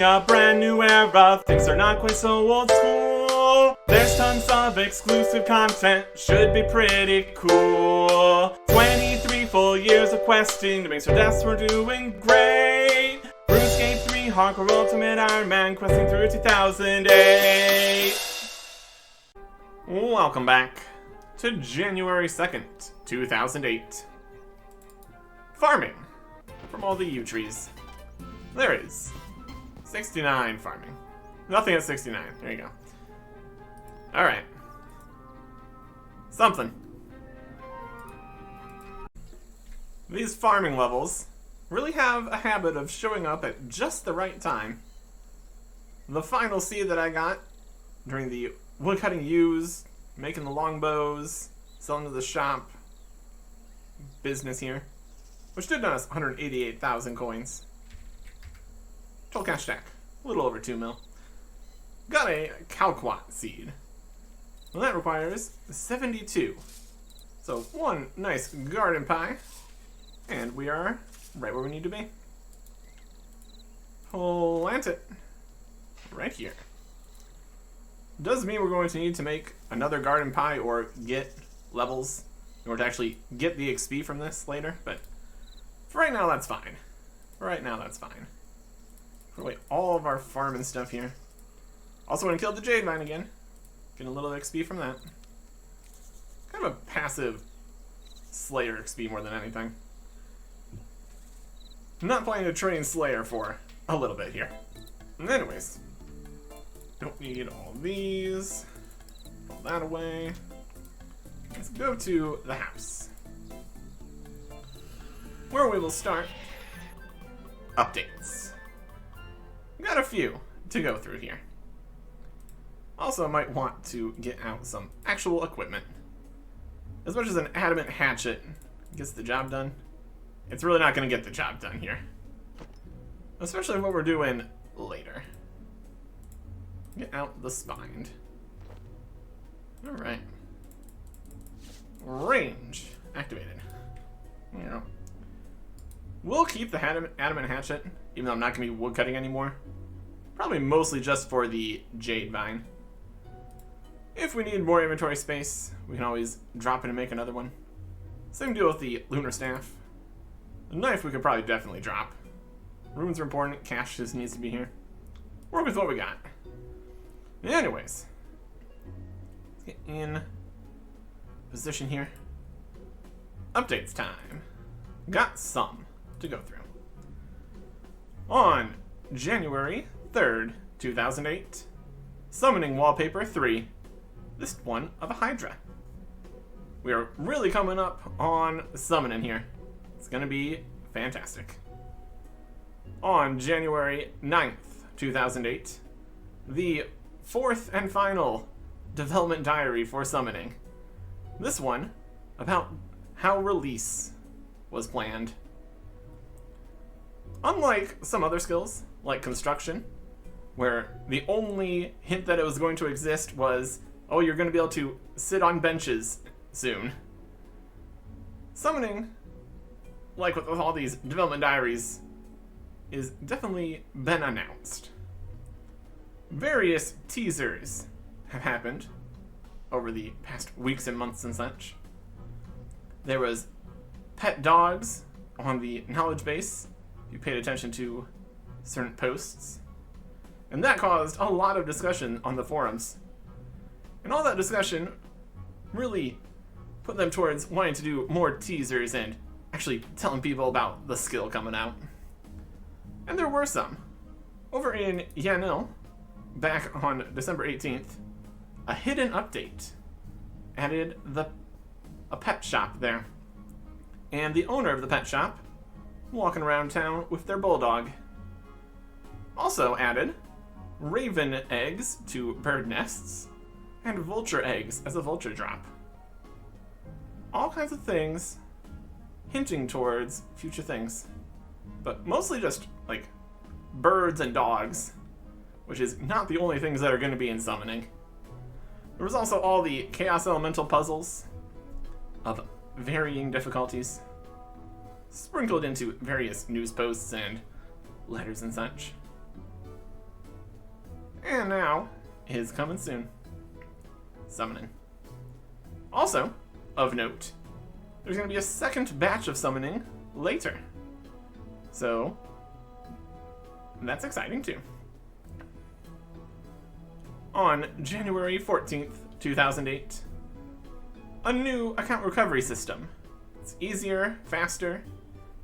entering a brand new era. Things are not quite so old school. There's tons of exclusive content, should be pretty cool. 23 full years of questing to make sure that we're doing great. RuneScape 3 Hardcore Ultimate Ironman questing through 2008. Welcome back to January 2nd, 2008. Farming from all the yew trees. There is 69 farming. Nothing at 69. There you go. Alright. Something. These farming levels really have a habit of showing up at just the right time. The final seed that I got during the woodcutting yews, making the longbows, selling to the shop business here, which did net us 188,000 coins. Total cash stack, a little over 2 mil. Got a Calquat seed. Well, that requires 72. So one nice garden pie, and we are right where we need to be. Plant it right here. Does mean we're going to need to make another garden pie or get levels in order to actually get the XP from this later, but for right now that's fine. For right now that's fine. Put away all of our farming stuff here. Also want to kill the jade vine again. Get a little XP from that. Kind of a passive Slayer XP more than anything. Not planning to train Slayer for a little bit here. Anyways. Don't need all these. Pull that away. Let's go to the house, where we will start updates. We got a few to go through here. Also, I might want to get out some actual equipment. As much as an adamant hatchet gets the job done, it's really not going to get the job done here. Especially what we're doing later. Get out the spine. Alright. Range activated. Yeah. We'll keep the adamant hatchet, even though I'm not going to be woodcutting anymore. Probably mostly just for the jade vine. If we need more inventory space, we can always drop it and make another one. Same deal with the lunar staff. The knife we could probably definitely drop. Runes are important, cash just needs to be here. Work with what we got. Anyways, let's get in position here. Updates time. Got some to go through. On January 3rd, 2008, Summoning Wallpaper 3, list 1 of a Hydra. We are really coming up on summoning here. It's going to be fantastic. On January 9th, 2008, the 4th and final development diary for summoning. This one about how release was planned. Unlike some other skills, like construction, where the only hint that it was going to exist was, oh, you're going to be able to sit on benches soon. Summoning, like with all these development diaries, is definitely been announced. Various teasers have happened over the past weeks and months and such. There was pet dogs on the knowledge base, if you paid attention to certain posts. And that caused a lot of discussion on the forums. And all that discussion really put them towards wanting to do more teasers and actually telling people about the skill coming out. And there were some. Over in Yanil, back on December 18th, a hidden update added a pet shop there. And the owner of the pet shop walking around town with their bulldog. Also added raven eggs to bird nests and vulture eggs as a vulture drop. All kinds of things hinting towards future things. But mostly just like birds and dogs, which is not the only things that are going to be in summoning. There was also all the Chaos Elemental puzzles of varying difficulties, sprinkled into various news posts and letters and such. And now is coming soon. Summoning. Also, of note, there's going to be a second batch of summoning later. So, that's exciting too. On January 14th, 2008, a new account recovery system. It's easier, faster,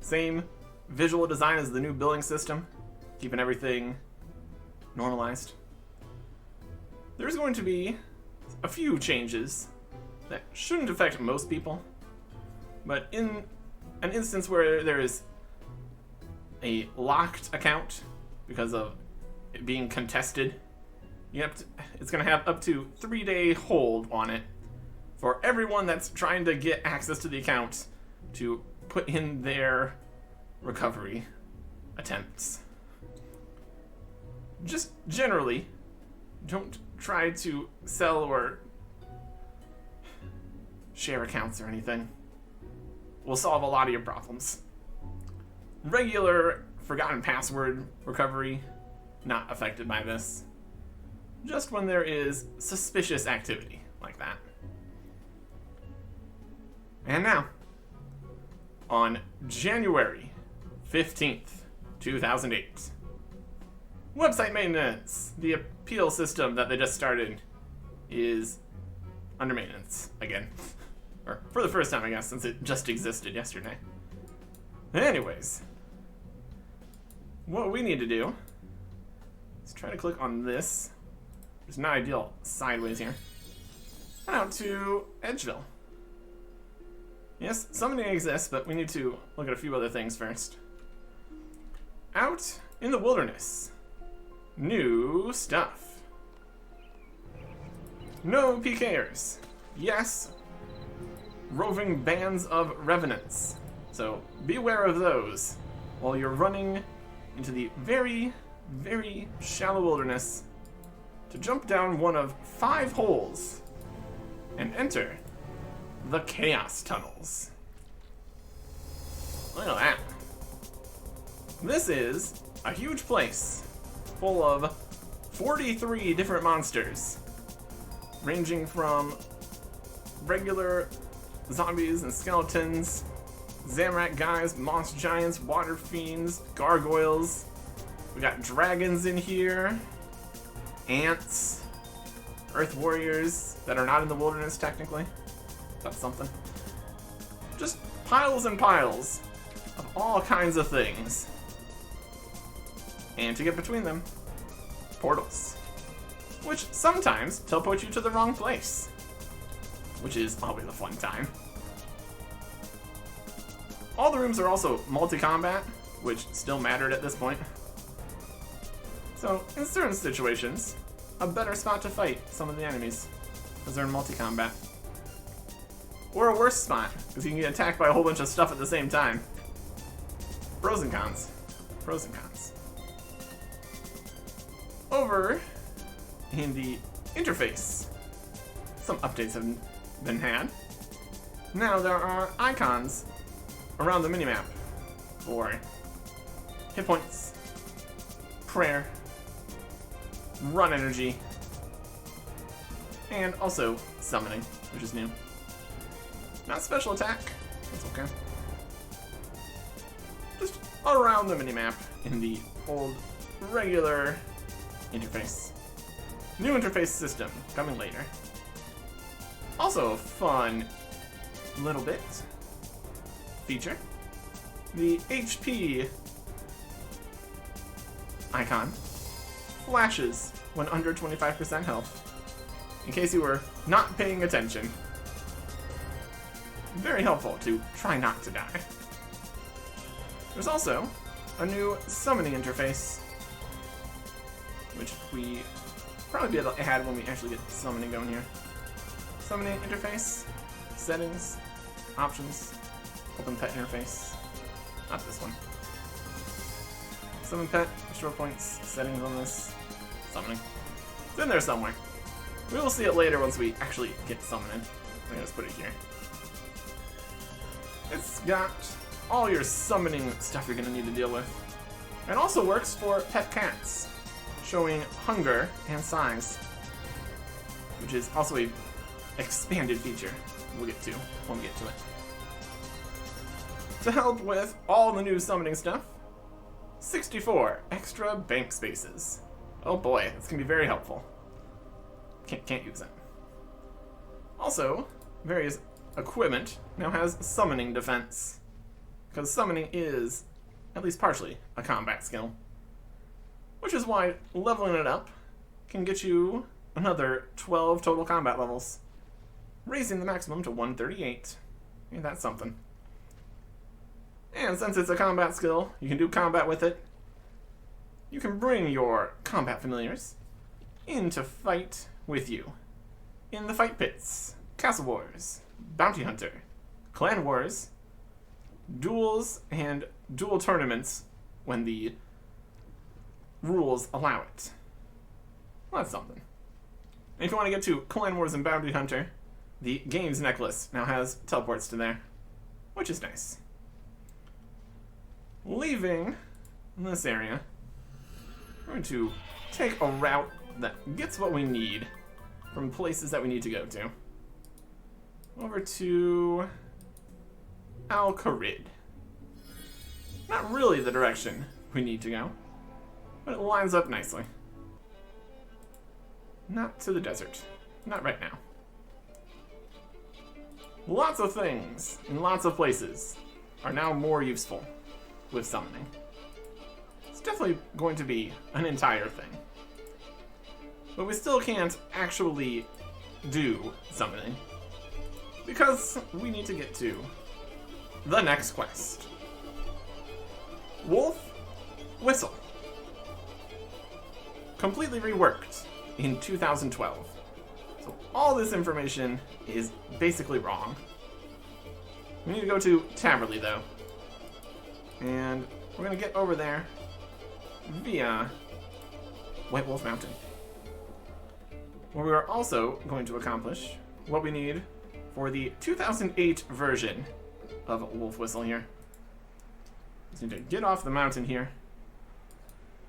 same visual design as the new billing system, keeping everything normalized. There's going to be a few changes that shouldn't affect most people, but in an instance where there is a locked account because of it being contested, it's going to have up to 3-day hold on it for everyone that's trying to get access to the account to put in their recovery attempts. Just generally, don't try to sell or share accounts or anything. Will solve a lot of your problems. Regular forgotten password recovery, not affected by this. Just when there is suspicious activity like that. And now, on January 15th, 2008, website maintenance, the appeal system that they just started, is under maintenance again. Or for the first time, I guess, since it just existed yesterday. Anyways, what we need to do is try to click on this. It's not ideal sideways here. And out to Edgeville. Yes, summoning exists, but we need to look at a few other things first. Out in the wilderness. New stuff. No PKers. Yes, roving bands of revenants. So beware of those while you're running into the very, very shallow wilderness to jump down one of 5 holes and enter the Chaos Tunnels. Look at that. This is a huge place full of 43 different monsters, ranging from regular zombies and skeletons, Zamrak guys, moss giants, water fiends, gargoyles. We got dragons in here, ants, earth warriors that are not in the wilderness technically. That's something. Just piles and piles of all kinds of things. And to get between them, portals. Which sometimes teleport you to the wrong place. Which is always a fun time. All the rooms are also multi-combat, which still mattered at this point. So, in certain situations, a better spot to fight some of the enemies, because they're in multi-combat. Or a worse spot, because you can get attacked by a whole bunch of stuff at the same time. Pros and cons. Pros and cons. Over in the interface, some updates have been had. Now there are icons around the minimap for hit points, prayer, run energy, and also summoning, which is new. Not special attack, that's okay. Just around the minimap in the old regular interface. New interface system coming later. Also a fun little bit feature. The HP icon flashes when under 25% health, in case you were not paying attention. Very helpful to try not to die. There's also a new summoning interface, which we probably be able to add when we actually get summoning going here. Summoning interface, settings, options, open pet interface. Not this one. Summon pet, restore points, settings on this, summoning. It's in there somewhere. We will see it later once we actually get summoning. I'm gonna just put it here. It's got all your summoning stuff you're gonna need to deal with. It also works for pet cats, showing hunger and size, which is also a expanded feature we'll get to when we get to it. To help with all the new summoning stuff, 64 extra bank spaces. Oh boy, it's gonna be very helpful. Can't use it. Also, various equipment now has summoning defense, because summoning is, at least partially, a combat skill. Which is why leveling it up can get you another 12 total combat levels, raising the maximum to 138. Ain't that something? And since it's a combat skill, you can do combat with it. You can bring your combat familiars in to fight with you in the fight pits, castle wars, bounty hunter, clan wars, duels, and duel tournaments when the rules allow it. Well, that's something. And if you want to get to clan wars and bounty hunter, the games necklace now has teleports to there, which is nice. Leaving this area, we're going to take a route that gets what we need from places that we need to go to. Over to Al-Kharid. Not really the direction we need to go, but it lines up nicely. Not to the desert. Not right now. Lots of things in lots of places are now more useful with summoning. It's definitely going to be an entire thing. But we still can't actually do summoning, because we need to get to the next quest. Wolf Whistle. Completely reworked in 2012. So all this information is basically wrong. We need to go to Taverley though. And we're gonna get over there via White Wolf Mountain, where we are also going to accomplish what we need for the 2008 version of Wolf Whistle here. Just need to get off the mountain here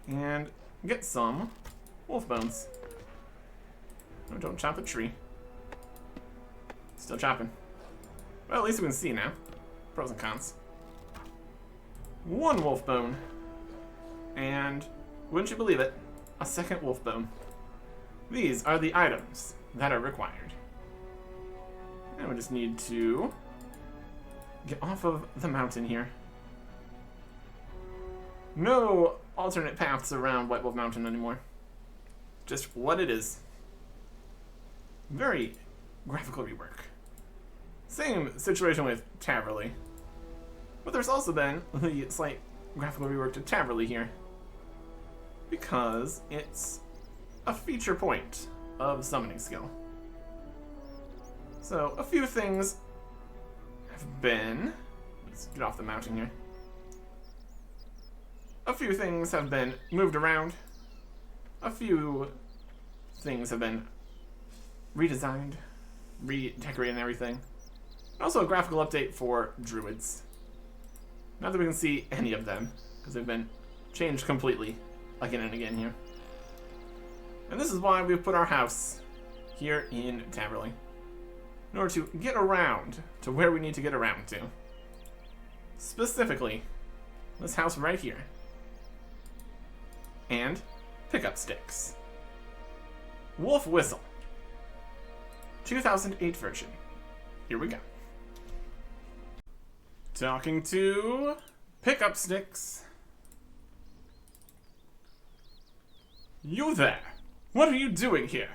and get some wolf bones. No, don't chop a tree. Still chopping. Well, at least we can see now. Pros and cons. 1 wolf bone. And, wouldn't you believe it, a second wolf bone. These are the items that are required. And we just need to get off of the mountain here. No alternate paths around White Wolf Mountain anymore. Just what it is. Very graphical rework. Same situation with Taverley. But there's also been the slight graphical rework to Taverley here, because it's a feature point of summoning skill. So a few things have been... Let's get off the mountain here. A few things have been moved around. A few things have been redesigned, redecorated and everything. Also a graphical update for druids. Not that we can see any of them, because they've been changed completely again and again here. And this is why we've put our house here in Taverley, in order to get around to where we need to get around to. Specifically, this house right here. And pickup sticks. Wolf Whistle. 2008 version. Here we go. Talking to pickup sticks. You there? What are you doing here?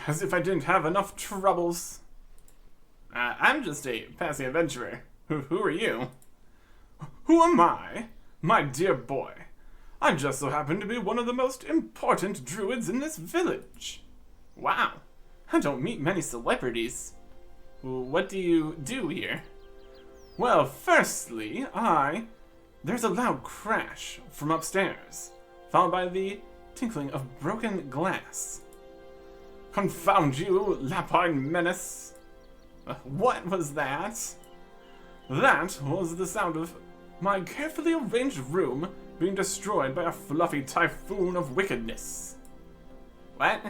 As if I didn't have enough troubles. I'm just a passing adventurer. Who are you? Who am I? My dear boy. I just so happen to be one of the most important druids in this village. Wow, I don't meet many celebrities. What do you do here? Well, firstly, there's a loud crash from upstairs, followed by the tinkling of broken glass. Confound you, lapine menace! What was that? That was the sound of My carefully arranged room being destroyed by a fluffy typhoon of wickedness. What?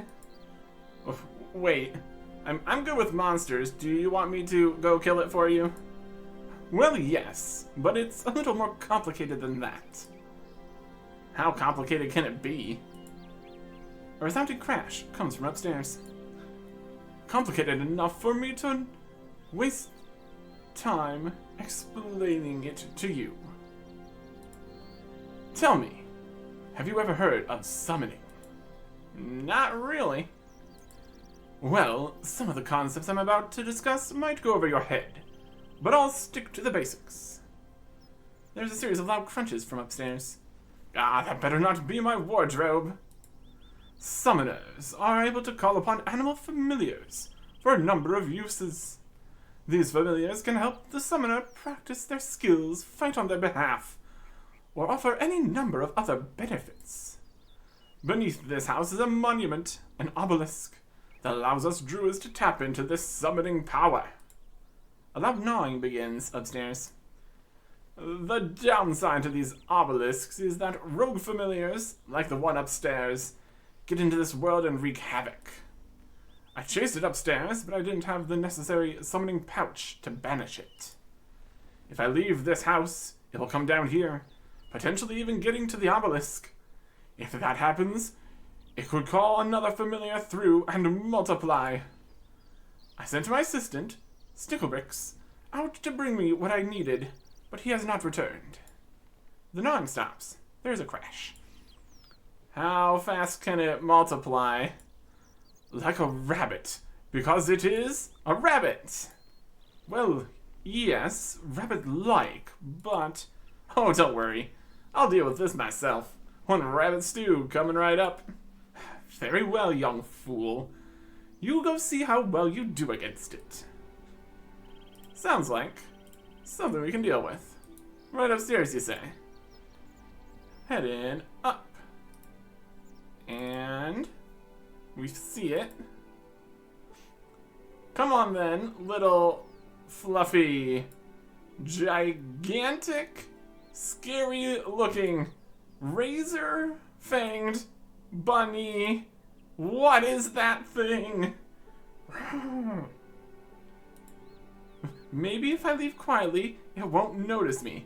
Oh, wait. I'm good with monsters. Do you want me to go kill it for you? Well, yes, but it's a little more complicated than that. How complicated can it be? A resounding crash comes from upstairs. Complicated enough for me to waste time explaining it to you. Tell me, have you ever heard of summoning? Not really. Well, some of the concepts I'm about to discuss might go over your head, but I'll stick to the basics. There's a series of loud crunches from upstairs. Ah, that better not be my wardrobe. Summoners are able to call upon animal familiars for a number of uses. These familiars can help the summoner practice their skills, fight on their behalf, or offer any number of other benefits. Beneath this house is a monument, an obelisk, that allows us druids to tap into this summoning power. A loud gnawing begins upstairs. The downside to these obelisks is that rogue familiars, like the one upstairs, get into this world and wreak havoc. I chased it upstairs, but I didn't have the necessary summoning pouch to banish it. If I leave this house, it will come down here, potentially even getting to the obelisk. If that happens, it could call another familiar through and multiply. I sent my assistant, Sticklebricks, out to bring me what I needed, but he has not returned. The gnawing stops. There's a crash. How fast can it multiply? Like a rabbit, because it is a rabbit. Well, yes, rabbit-like, but... Oh, don't worry. I'll deal with this myself. One rabbit stew coming right up. Very well, young fool. You go see how well you do against it. Sounds like something we can deal with. Right upstairs, you say? Head in, up. And we see it. Come on then, little fluffy, gigantic, scary looking, razor-fanged bunny. What is that thing? Maybe if I leave quietly, it won't notice me.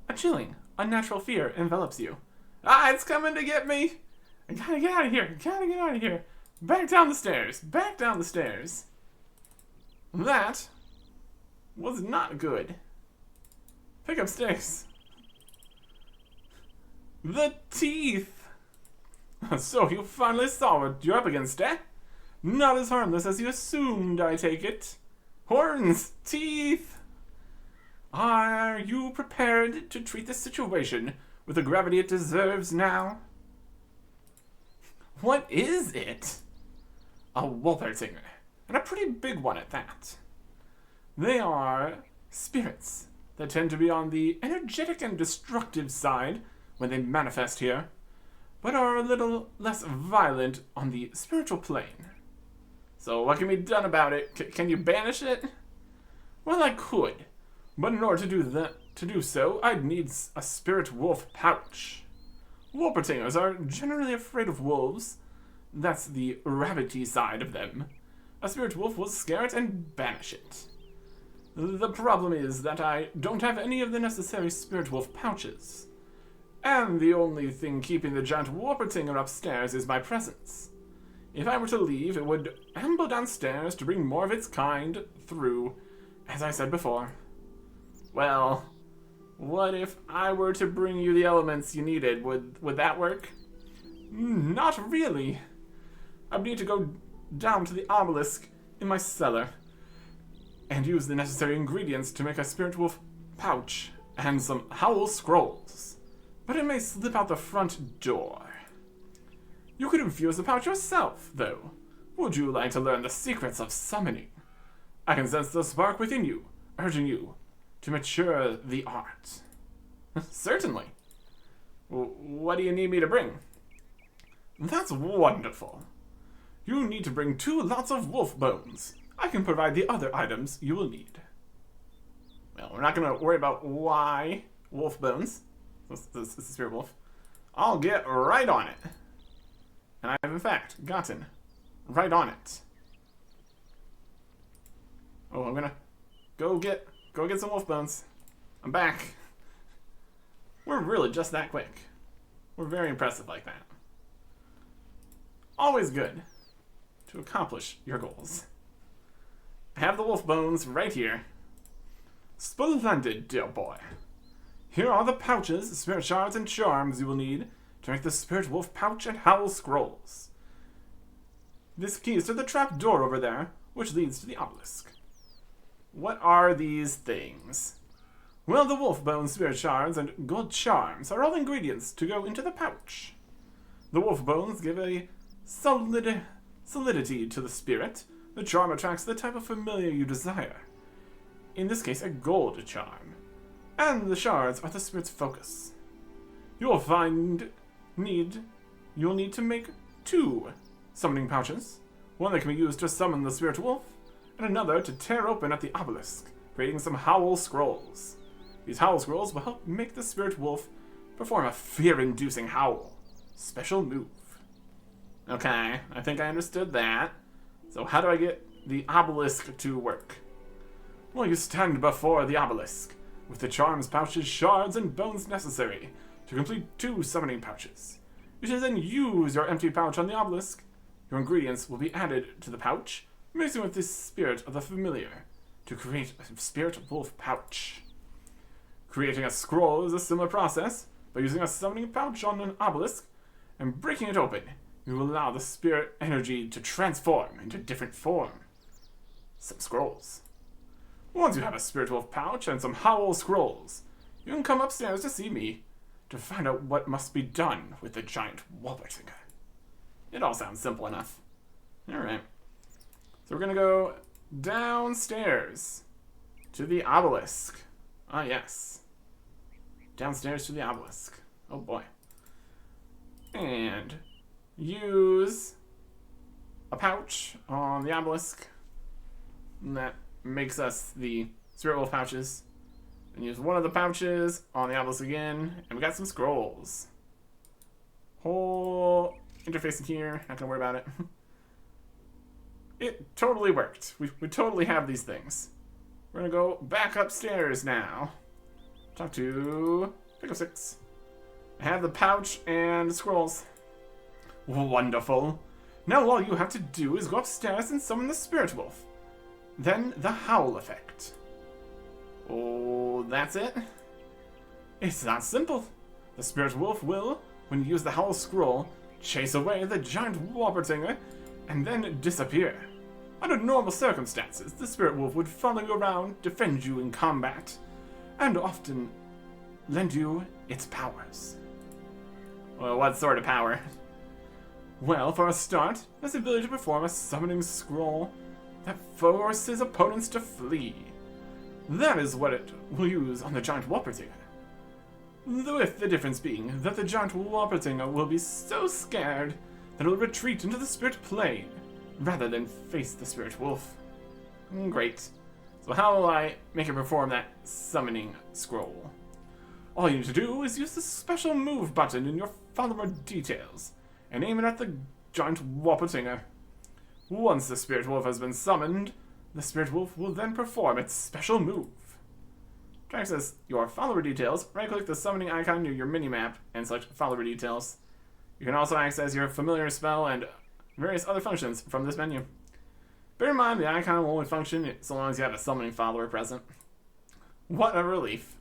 A chilling, unnatural fear envelops you. Ah, it's coming to get me! I gotta get out of here, gotta get out of here. Back down the stairs, back down the stairs. That was not good. Pick up sticks. The teeth! So you finally saw what you're up against, eh? Not as harmless as you assumed, I take it. Horns! Teeth! Are you prepared to treat this situation with the gravity it deserves now? What is it? A Wolpertinger, and a pretty big one at that. They are spirits that tend to be on the energetic and destructive side when they manifest here, but are a little less violent on the spiritual plane. So what can be done about it? Can you banish it? Well, I could, but in order to do so, I'd need a spirit wolf pouch. Wolpertingers are generally afraid of wolves. That's the rabbity side of them. A spirit wolf will scare it and banish it. The problem is that I don't have any of the necessary spirit wolf pouches. And the only thing keeping the giant Wolpertinger upstairs is my presence. If I were to leave, it would amble downstairs to bring more of its kind through, as I said before. Well, what if I were to bring you the elements you needed? Would that work? Not really. I'd need to go down to the obelisk in my cellar and use the necessary ingredients to make a spirit wolf pouch and some howl scrolls. But it may slip out the front door. You could infuse the pouch yourself, though. Would you like to learn the secrets of summoning? I can sense the spark within you, urging you to mature the art. Certainly. What do you need me to bring? That's wonderful. You need to bring 2 lots of wolf bones. I can provide the other items you will need. Well, we're not going to worry about why wolf bones. This is the spirit wolf. I'll get right on it. And I have, in fact, gotten right on it. Oh, I'm gonna go get some wolf bones. I'm back. We're really just that quick. We're very impressive like that. Always good to accomplish your goals. I have the wolf bones right here. Splendid, dear boy. Here are the pouches, spirit shards, and charms you will need to make the spirit wolf pouch and howl scrolls. This key is to the trap door over there, which leads to the obelisk. What are these things? Well, the wolf bones, spirit shards, and gold charms are all ingredients to go into the pouch. The wolf bones give a solidity to the spirit. The charm attracts the type of familiar you desire. In this case, a gold charm. And the shards are the spirit's focus. You'll need to make 2 summoning pouches. One that can be used to summon the spirit wolf, and another to tear open at the obelisk, creating some howl scrolls. These howl scrolls will help make the spirit wolf perform a fear-inducing howl. Special move. Okay, I think I understood that. So how do I get the obelisk to work? Well, you stand before the obelisk, with the charms, pouches, shards, and bones necessary to complete 2 summoning pouches. You should then use your empty pouch on the obelisk. Your ingredients will be added to the pouch, mixing with the spirit of the familiar to create a spirit wolf pouch. Creating a scroll is a similar process. By using a summoning pouch on an obelisk and breaking it open, you will allow the spirit energy to transform into different form. Some scrolls. Once you have a spirit wolf pouch and some howl scrolls, you can come upstairs to see me to find out what must be done with the giant Walbertinger. It all sounds simple enough. Alright. So we're gonna go downstairs to the obelisk. Ah, yes. Downstairs to the obelisk. Oh boy. And use a pouch on the obelisk. And that makes us the spirit wolf pouches. And use one of the pouches on the obelisk again. And we got some scrolls. Whole interface in here. Not gonna worry about it. It totally worked. We totally have these things. We're gonna go back upstairs now. Talk to Pickle 6. I have the pouch and scrolls. Wonderful. Now all you have to do is go upstairs and summon the spirit wolf. Then the howl effect. Oh, that's it? It's that simple. The spirit wolf will, when you use the howl scroll, chase away the giant Walbertinger and then disappear. Under normal circumstances, the spirit wolf would follow you around, defend you in combat, and often lend you its powers. Well, what sort of power? Well, for a start, it has the ability to perform a summoning scroll that forces opponents to flee. That is what it will use on the giant Walbertinger. With the difference being that the giant Walbertinger will be so scared that it will retreat into the spirit plane, rather than face the spirit wolf. Great. So how will I make it perform that summoning scroll? All you need to do is use the special move button in your follower details, and aim it at the giant Walbertinger. Once the spirit wolf has been summoned, the spirit wolf will then perform its special move. To access your follower details, right-click the summoning icon near your minimap and select follower details. You can also access your familiar spell and various other functions from this menu. Bear in mind the icon will only function so long as you have a summoning follower present. What a relief.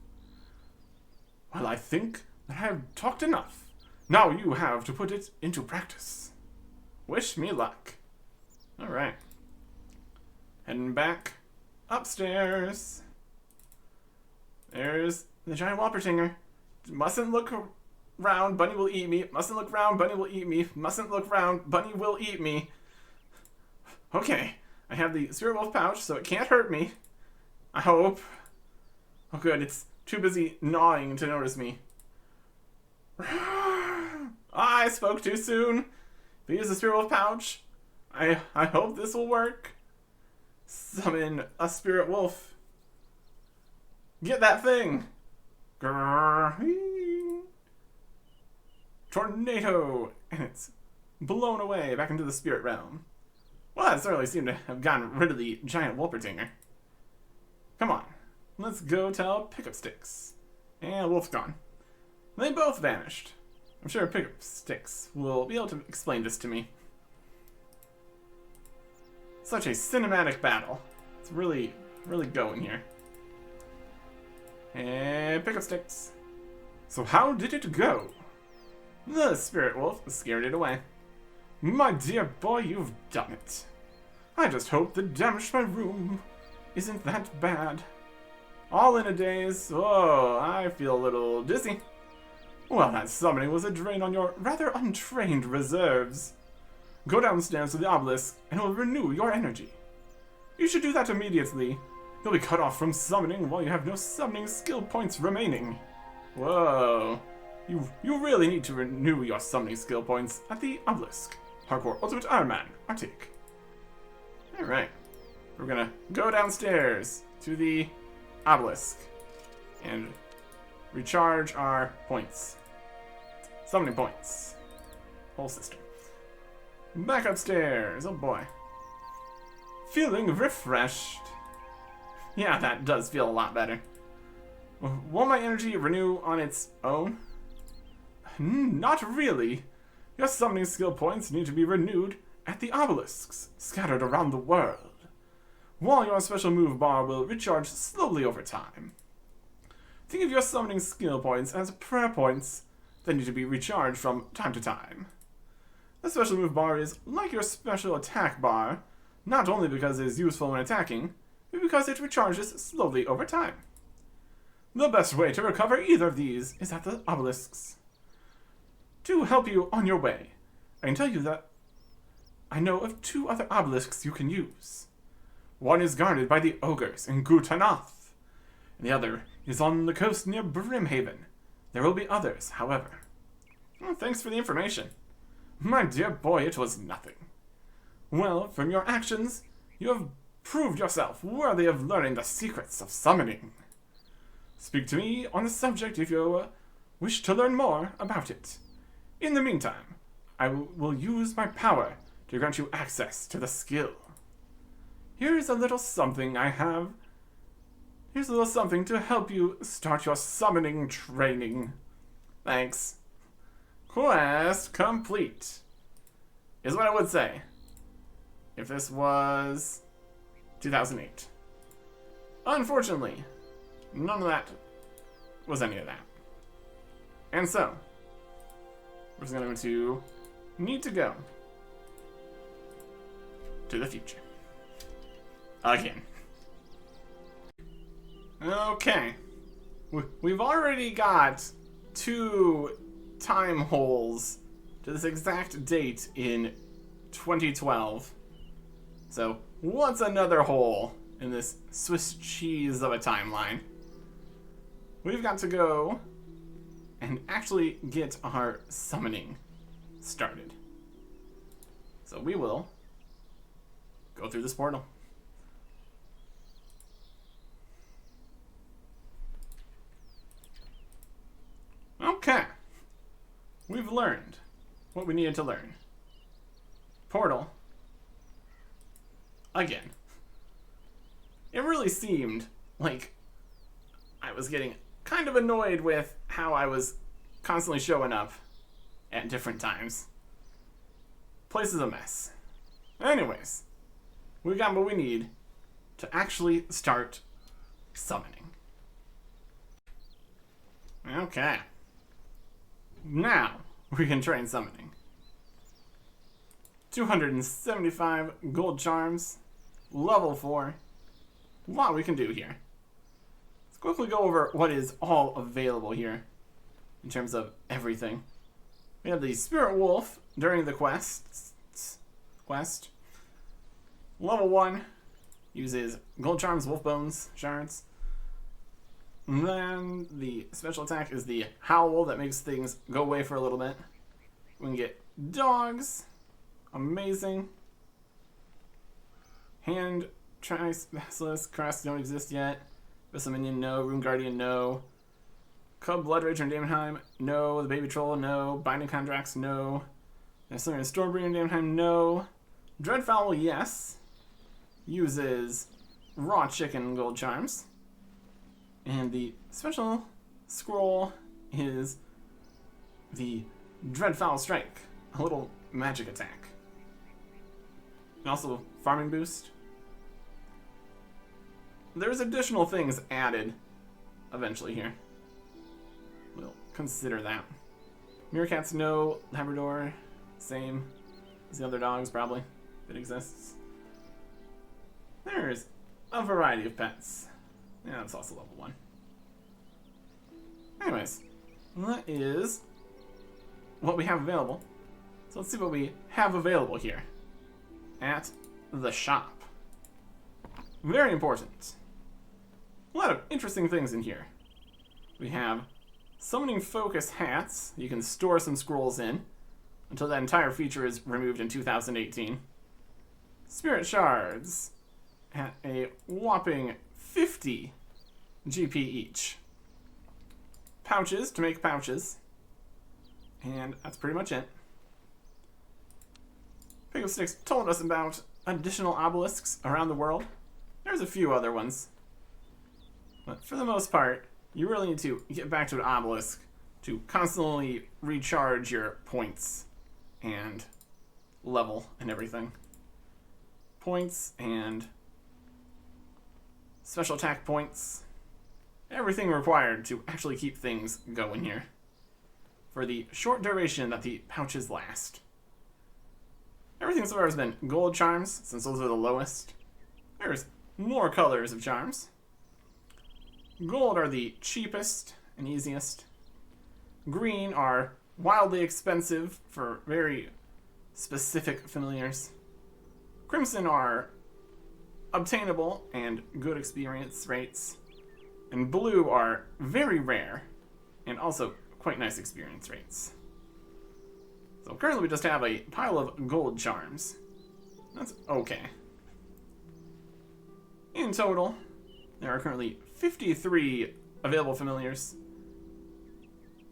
Well, I think that I have talked enough. Now you have to put it into practice. Wish me luck. Alright. Heading back upstairs. There's the giant Walbertinger. Mustn't look round, bunny will eat me. Mustn't look round, bunny will eat me. Mustn't look round, bunny will eat me. Okay, I have the spirit wolf pouch, so it can't hurt me. I hope. Oh good, it's too busy gnawing to notice me. I spoke too soon. If I use the spirit wolf pouch, I hope this will work. Summon a spirit wolf. Get that thing! Grrr. Tornado! And it's blown away back into the spirit realm. Well, that certainly seemed to have gotten rid of the giant Wolpertinger. Come on, let's go tell Pickup Sticks. And Wolf's gone. They both vanished. I'm sure Pickup Sticks will be able to explain this to me. Such a cinematic battle. It's really, really going here. And Pickup Sticks. So how did it go? The Spirit Wolf scared it away. My dear boy, you've done it. I just hope the damage to my room isn't that bad. All in a daze. Oh, I feel a little dizzy. Well, that summoning was a drain on your rather untrained reserves. Go downstairs to the obelisk and it will renew your energy. You should do that immediately. You'll be cut off from summoning while you have no summoning skill points remaining. Whoa. You really need to renew your summoning skill points at the obelisk. Hardcore Ultimate Ironman, Artic. Alright. We're gonna go downstairs to the obelisk and recharge our points. Summoning points. Whole system. Back upstairs. Oh boy. Feeling refreshed. Yeah, that does feel a lot better. Will my energy renew on its own? Not really. Your summoning skill points need to be renewed at the obelisks scattered around the world, while your special move bar will recharge slowly over time. Think of your summoning skill points as prayer points that need to be recharged from time to time. The special move bar is like your special attack bar, not only because it is useful when attacking, but because it recharges slowly over time. The best way to recover either of these is at the obelisks. To help you on your way, I can tell you that I know of 2 other obelisks you can use. One is guarded by the ogres in Gutanath, and the other is on the coast near Brimhaven. There will be others, however. Well, thanks for the information. My dear boy, it was nothing. Well, from your actions, you have proved yourself worthy of learning the secrets of summoning. Speak to me on the subject if you wish to learn more about it. In the meantime, I will use my power to grant you access to the skill. Here's a little something I have. Here's a little something to help you start your summoning training. Thanks. Quest complete. Is what I would say if this was 2008. Unfortunately, none of that was any of that. And so, we're just going to need to go to the future. Again. Okay. We've already got 2 time holes to this exact date in 2012. So, what's another hole in this Swiss cheese of a timeline? We've got to go and actually get our summoning started. So we will go through this portal. Okay. We've learned what we needed to learn. Portal. Again. It really seemed like I was getting kind of annoyed with how I was constantly showing up at different times. Place is a mess. Anyways, we got what we need to actually start summoning. Okay. Now, we can train summoning. 275 gold charms, level 4. A lot we can do here. Let's quickly go over what is all available here in terms of everything. We have the Spirit Wolf during the quest. Level 1 uses gold charms, wolf bones, shards. And then the special attack is the Howl that makes things go away for a little bit. We can get dogs. Amazing. Hand Basilisk Crest don't exist yet. Abyssal Minion, no. Rune Guardian, no. Cub Blood Rager and Damonheim, no. The Baby Troll, no. Binding Contracts, no. Slinger Stormbreeder and Damonheim, no. Dreadfowl, yes. Uses Raw Chicken Gold Charms. And the special scroll is the Dreadfowl Strike, a little magic attack. And also farming boost. There's additional things added eventually here. We'll consider that. Meerkats, no. Labrador, same as the other dogs, probably, if it exists. There's a variety of pets. Yeah, that's also level 1. Anyways, that is what we have available. So let's see what we have available here at the shop. Very important. A lot of interesting things in here. We have Summoning Focus hats you can store some scrolls in until that entire feature is removed in 2018. Spirit Shards at a whopping 50 GP each. Pouches to make pouches. And that's pretty much it. Pick Up Sticks told us about additional obelisks around the world. There's a few other ones. But for the most part, you really need to get back to an obelisk to constantly recharge your points and level and everything. Points and special attack points. Everything required to actually keep things going here for the short duration that the pouches last. Everything so far has been gold charms, since those are the lowest. There's more colors of charms. Gold are the cheapest and easiest. Green are wildly expensive for very specific familiars. Crimson are obtainable and good experience rates. And blue are very rare and also quite nice experience rates. So currently we just have a pile of gold charms. That's okay. In total, there are currently 53 available familiars,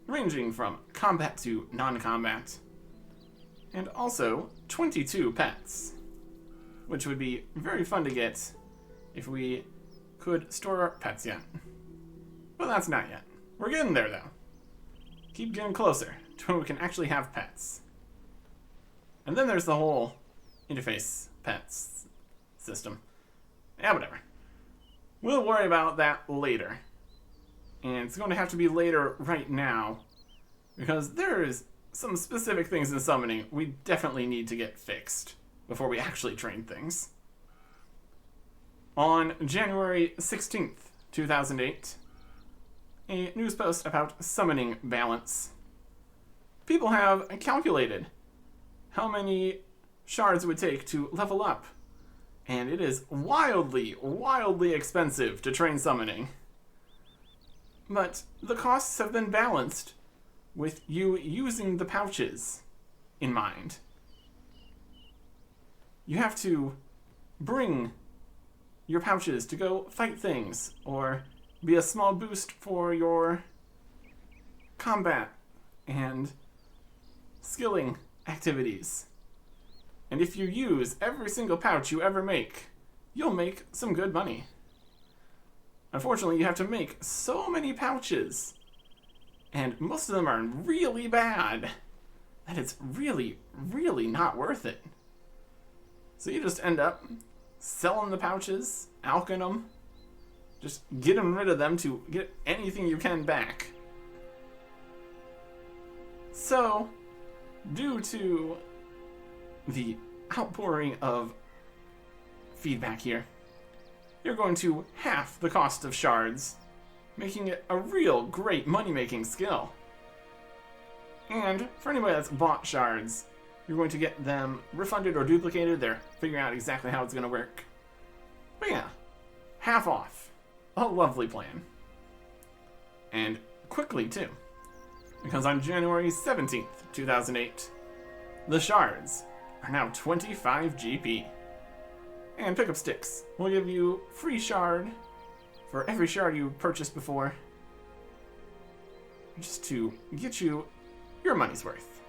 ranging from combat to non-combat, and also 22 pets, which would be very fun to get if we could store our pets yet. But that's not yet. We're getting there, though. Keep getting closer to when we can actually have pets. And then there's the whole interface pets system. Yeah, whatever. We'll worry about that later. And it's going to have to be later right now, because there's some specific things in summoning we definitely need to get fixed before we actually train things. On January 16th, 2008, a news post about summoning balance. People have calculated how many shards it would take to level up, and it is wildly, wildly expensive to train summoning. But the costs have been balanced with you using the pouches in mind. You have to bring your pouches to go fight things, or be a small boost for your combat and skilling activities. And if you use every single pouch you ever make, you'll make some good money. Unfortunately, you have to make so many pouches, and most of them are really bad, that it's really, really not worth it. So you just end up selling the pouches, alching them, just getting rid of them to get anything you can back. So, due to the outpouring of feedback here, you're going to half the cost of shards, making it a real great money-making skill. And for anybody that's bought shards, you're going to get them refunded or duplicated. They're figuring out exactly how it's going to work. But yeah, half off. A lovely plan. And quickly, too. Because on January 17th, 2008, the shards are now 25 GP. And Pick Up Sticks will give you free shard for every shard you purchased before, just to get you your money's worth.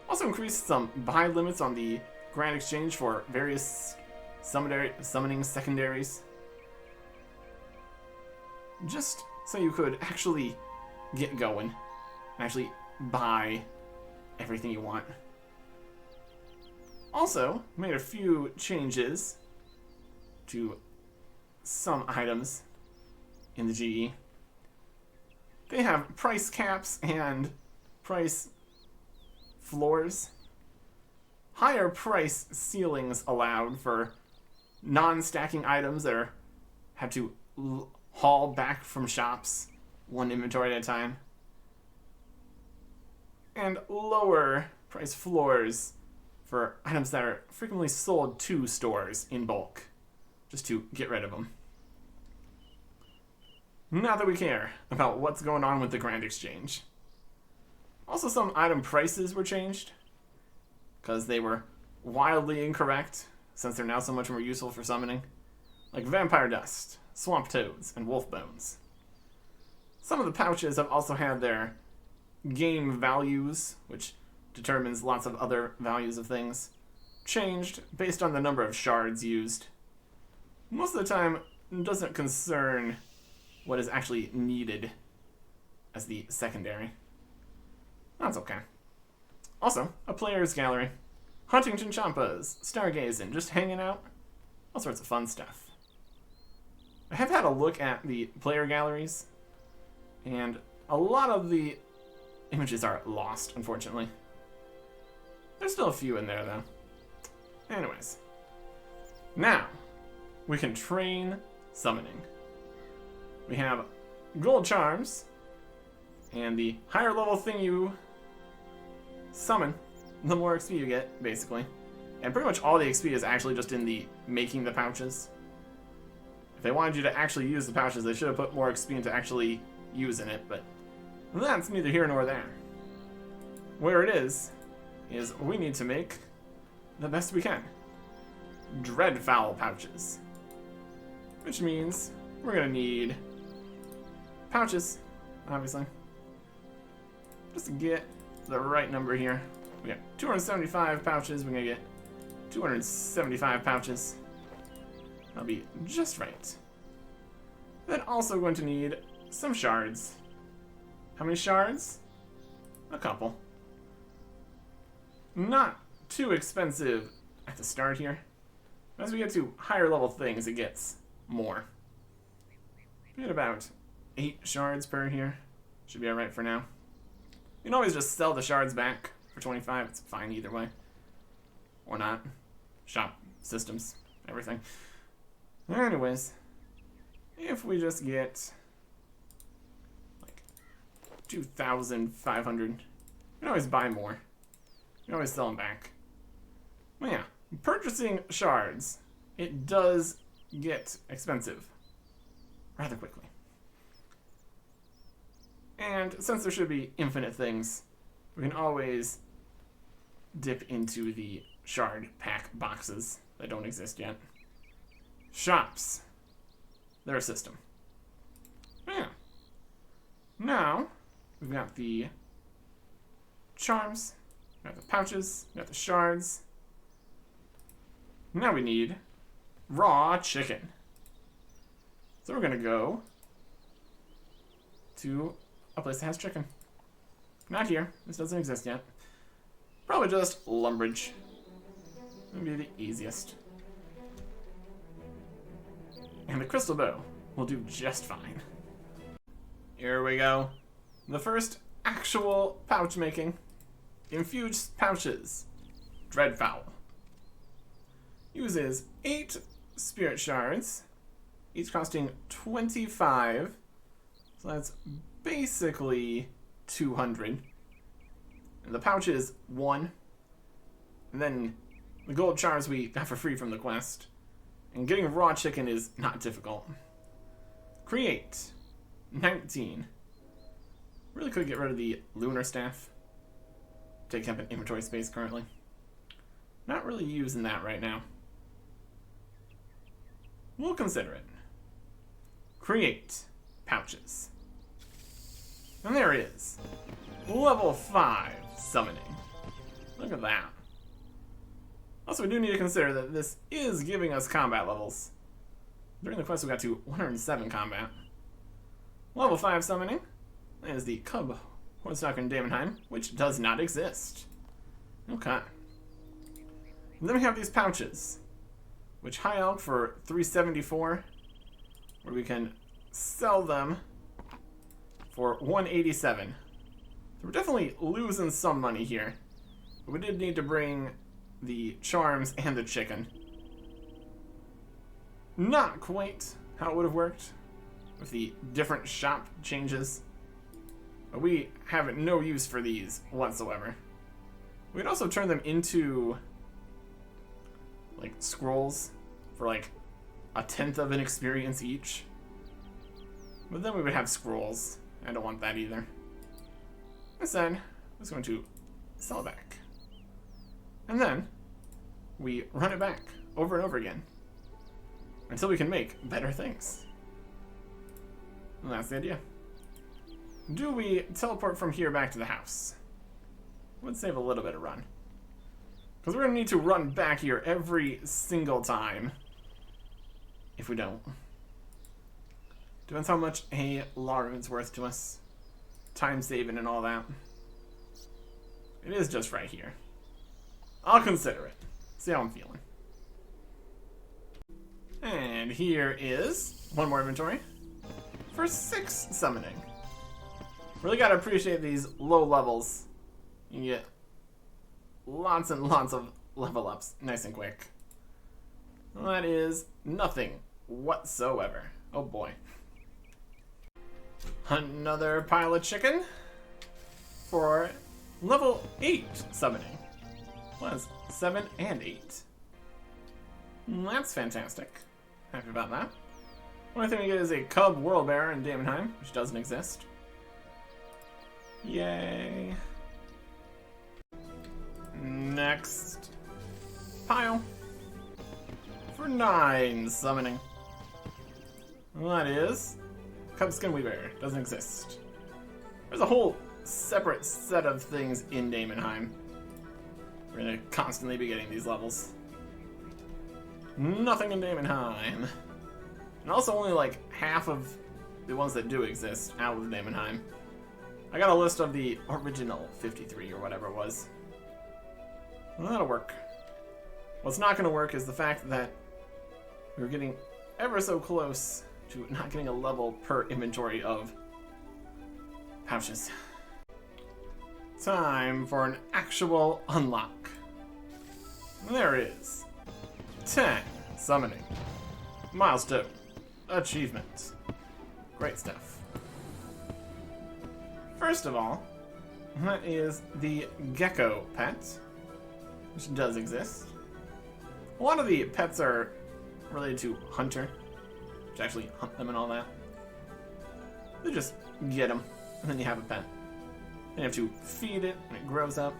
Also increased some buy limits on the Grand Exchange for various summoning secondaries. Just so you could actually get going and actually buy everything you want. Also, made a few changes to some items in the GE. They have price caps and price floors. Higher price ceilings allowed for non-stacking items that have to haul back from shops, one inventory at a time. And lower price floors for items that are frequently sold to stores in bulk, just to get rid of them. Not that we care about what's going on with the Grand Exchange. Also, some item prices were changed, because they were wildly incorrect, since they're now so much more useful for summoning. Like Vampire Dust, Swamp Toads, and Wolf Bones. Some of the pouches have also had their game values, which determines lots of other values of things, changed based on the number of shards used. Most of the time, it doesn't concern what is actually needed as the secondary. That's okay. Also, a player's gallery. Huntington Champas, stargazing, just hanging out. All sorts of fun stuff. I have had a look at the player galleries, and a lot of the images are lost, unfortunately. There's still a few in there, though. Anyways. Now, we can train summoning. We have gold charms, and the higher level thing you summon, the more XP you get, basically. And pretty much all the XP is actually just in the making the pouches. If they wanted you to actually use the pouches, they should have put more XP into actually using it, but that's neither here nor there. Where it is we need to make the best we can. Dreadfowl pouches. Which means we're gonna need pouches, obviously. Just to get the right number here. We got 275 pouches, we're gonna get 275 pouches. That'll be just right. Then also going to need some shards. How many shards? A couple. Not too expensive at the start here. As we get to higher level things, it gets more. We get about 8 shards per here. Should be alright for now. You can always just sell the shards back for 25. It's fine either way. Or not. Shop systems, everything. Anyways, if we just get like 2,500, you can always buy more. You can always sell them back. Well, yeah, purchasing shards, it does get expensive rather quickly. And since there should be infinite things, we can always dip into the shard pack boxes that don't exist yet. Shops. They're a system. Yeah. Now, we've got the charms, we got the pouches, we got the shards. Now we need raw chicken. So we're gonna go to a place that has chicken. Not here. This doesn't exist yet. Probably just Lumbridge. That'd be the easiest. And the crystal bow will do just fine. Here we go. The first actual pouch making. Infused pouches. Dreadfowl. Uses 8 spirit shards, each costing 25. So that's basically 200. And the pouch is 1. And then the gold charms we got for free from the quest. And getting raw chicken is not difficult. Create 19. Really could get rid of the lunar staff. Take up an inventory space currently. Not really using that right now. We'll consider it. create pouches. And there it is. Level 5 summoning. Look at that. Also, we do need to consider that this is giving us combat levels. During the quest, we got to 107 combat. Level 5 summoning is the Cub Hornstalker in Daemonheim, which does not exist. Okay. And then we have these pouches, which high elk for 374, where we can sell them for 187. So we're definitely losing some money here. But we did need to bring the charms and the chicken. Not quite how it would have worked with the different shop changes. But we have no use for these whatsoever. We could also turn them into like scrolls for like 1/10 of an experience each. But then we would have scrolls. I don't want that either. Instead, I'm just going to sell it back. And then we run it back over and over again until we can make better things. And that's the idea. Do we teleport from here back to the house? Would save a little bit of run. Because we're going to need to run back here every single time if we don't. Depends how much a Larune's worth to us. Time saving and all that. It is just right here. I'll consider it. See how I'm feeling. And here is one more inventory for 6 summoning. Really gotta appreciate these low levels. You can get lots and lots of level ups nice and quick. Well, that is nothing whatsoever. Oh boy. Another pile of chicken for level 8 summoning. Was 7 and 8. That's fantastic. Happy about that. Only thing we get is a Cub World Bearer in Daemonheim, which doesn't exist. Yay. Next pile for 9 summoning. Well, that is Cub Skin Weaver. Doesn't exist. There's a whole separate set of things in Daemonheim. We're gonna constantly be getting these levels. Nothing in Daemonheim. And also only like half of the ones that do exist out of Daemonheim. I got a list of the original 53 or whatever it was. Well, that'll work. What's not gonna work is the fact that we're getting ever so close to not getting a level per inventory of pouches. Time for an actual unlock. There it is. 10 summoning. Milestone. Achievement. Great stuff. First of all, that is the gecko pet, which does exist. A lot of the pets are related to hunter, which actually hunt them and all that. You just get them, and then you have a pet. Then you have to feed it, and it grows up.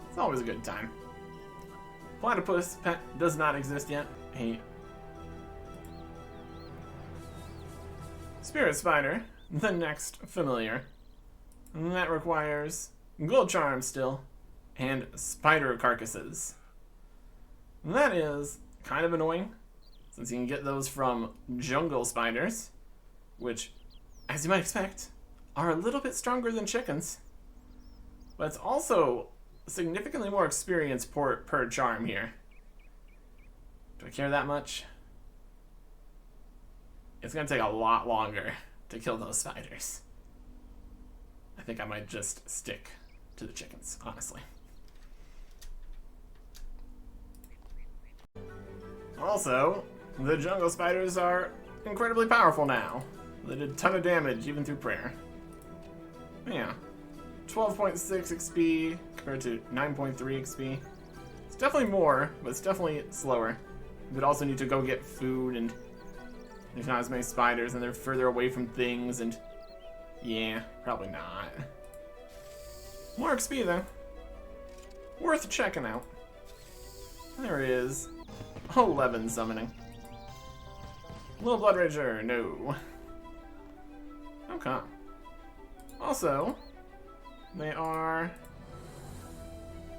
It's always a good time. Platypus pet does not exist yet. A spirit spider, the next familiar. And that requires gold charms still, and spider carcasses. And that is kind of annoying, since you can get those from jungle spiders, which, as you might expect, are a little bit stronger than chickens. But it's also significantly more experience per charm here. Do I care that much? It's gonna take a lot longer to kill those spiders. I think I might just stick to the chickens, honestly. Also, the jungle spiders are incredibly powerful now. They did a ton of damage even through prayer. Yeah. 12.6 XP compared to 9.3 XP. It's definitely more, but it's definitely slower. We'd also need to go get food, and there's not as many spiders, and they're further away from things, and yeah, probably not. More XP though. Worth checking out. There is 11 summoning. Little Blood Rager, no. come. Also, they are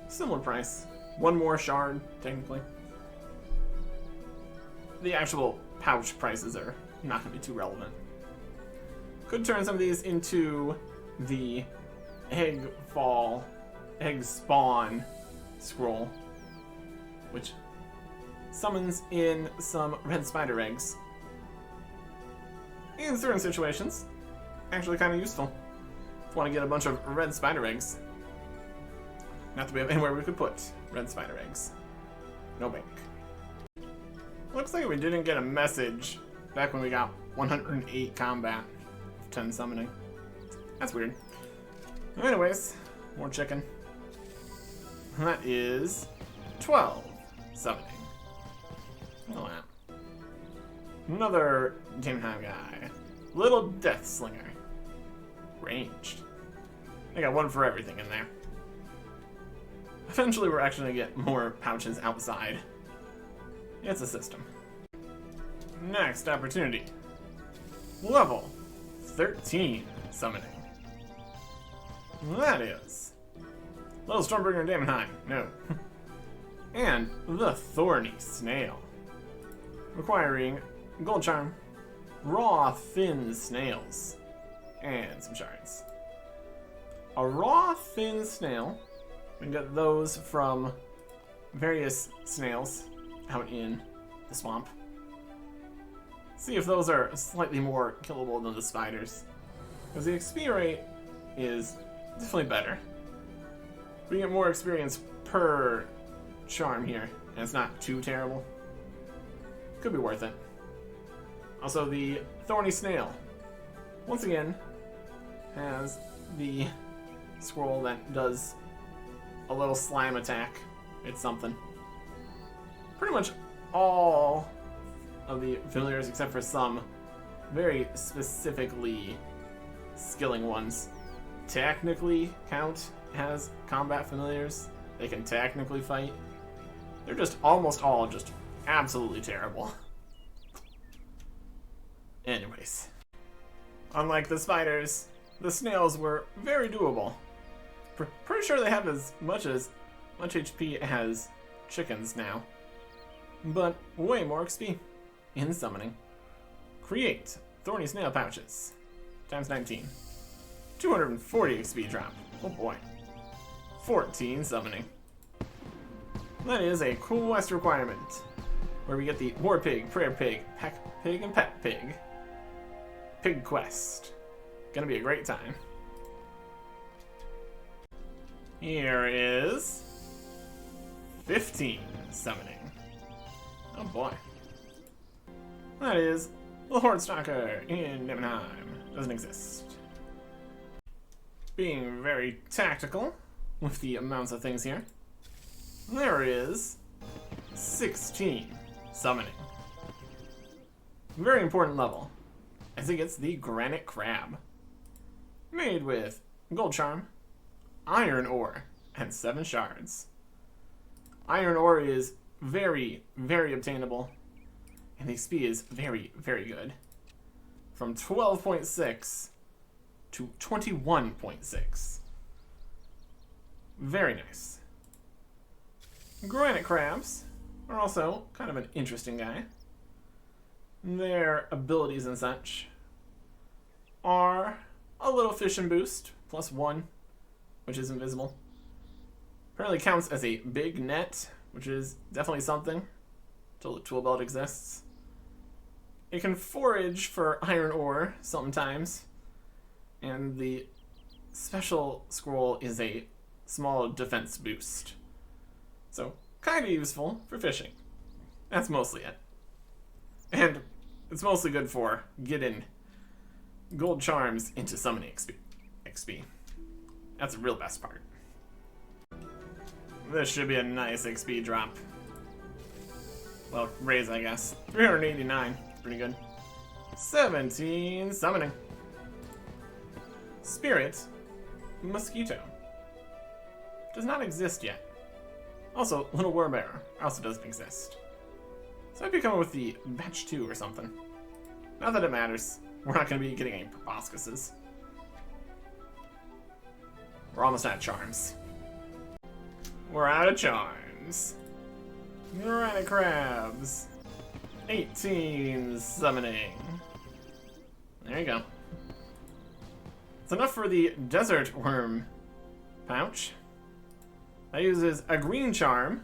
similar price. One more shard, technically. The actual pouch prices are not going to be too relevant. Could turn some of these into the egg spawn scroll, which summons in some red spider eggs. In certain situations, actually kind of useful. If you want to get a bunch of red spider eggs. Not that we have anywhere we could put red spider eggs. No bank. Looks like we didn't get a message back when we got 108 combat of 10 summoning. That's weird. Anyways, more chicken. That is 12 summoning. Oh, wow. Another Demon Hive guy. Little Death Slinger. Ranged. I got one for everything in there. Eventually we're actually going to get more pouches outside. It's a system. Next opportunity. Level 13 summoning. That is Little Stormbringer and Demon Hive. No. And the Thorny Snail. Requiring Gold Charm, raw thin snails, and some shards. A raw thin snail, we can get those from various snails out in the swamp. See if those are slightly more killable than the spiders, because the XP rate is definitely better. We get more experience per charm here, and it's not too terrible. Could be worth it. Also, the Thorny Snail, once again, has the scroll that does a little slime attack. It's something. Pretty much all of the familiars, except for some very specifically skilling ones, technically count as combat familiars. They can technically fight. They're just almost all just absolutely terrible. Anyways, unlike the spiders, the snails were very doable. Pretty sure they have as much HP as chickens now, but way more XP in summoning. Create Thorny Snail pouches times 19. 240 XP drop. Oh boy. 14 summoning. That is a quest requirement, where we get the War Pig, Prayer Pig, Pack Pig, and Pet Pig. Pig quest. Gonna be a great time. Here is 15 summoning. Oh boy. That is the Hornstalker in Nimmenheim. Doesn't exist. Being very tactical with the amounts of things here. There is 16 summoning. Very important level, as it gets the Granite Crab. Made with Gold Charm, Iron Ore, and 7 shards. Iron Ore is very, very obtainable, and the XP is very, very good. From 12.6 to 21.6. Very nice. Granite Crabs are also kind of an interesting guy. Their abilities and such are a little fishing boost, +1, which is invisible. Apparently counts as a big net, which is definitely something, until the tool belt exists. It can forage for iron ore sometimes, and the special scroll is a small defense boost. So, kind of useful for fishing. That's mostly it. And it's mostly good for getting gold charms into summoning XP. That's the real best part. This should be a nice XP drop. Well, raise, I guess. 389. Pretty good. 17 summoning. Spirit Mosquito. Does not exist yet. Also, Little Wormbearer also doesn't exist. So I'd be coming with the batch 2 or something. Not that it matters. we're not going to be getting any proboscises. We're almost out of charms. We're out of charms. Granite crabs. 18 summoning. There you go. It's enough for the desert worm pouch. That uses a green charm,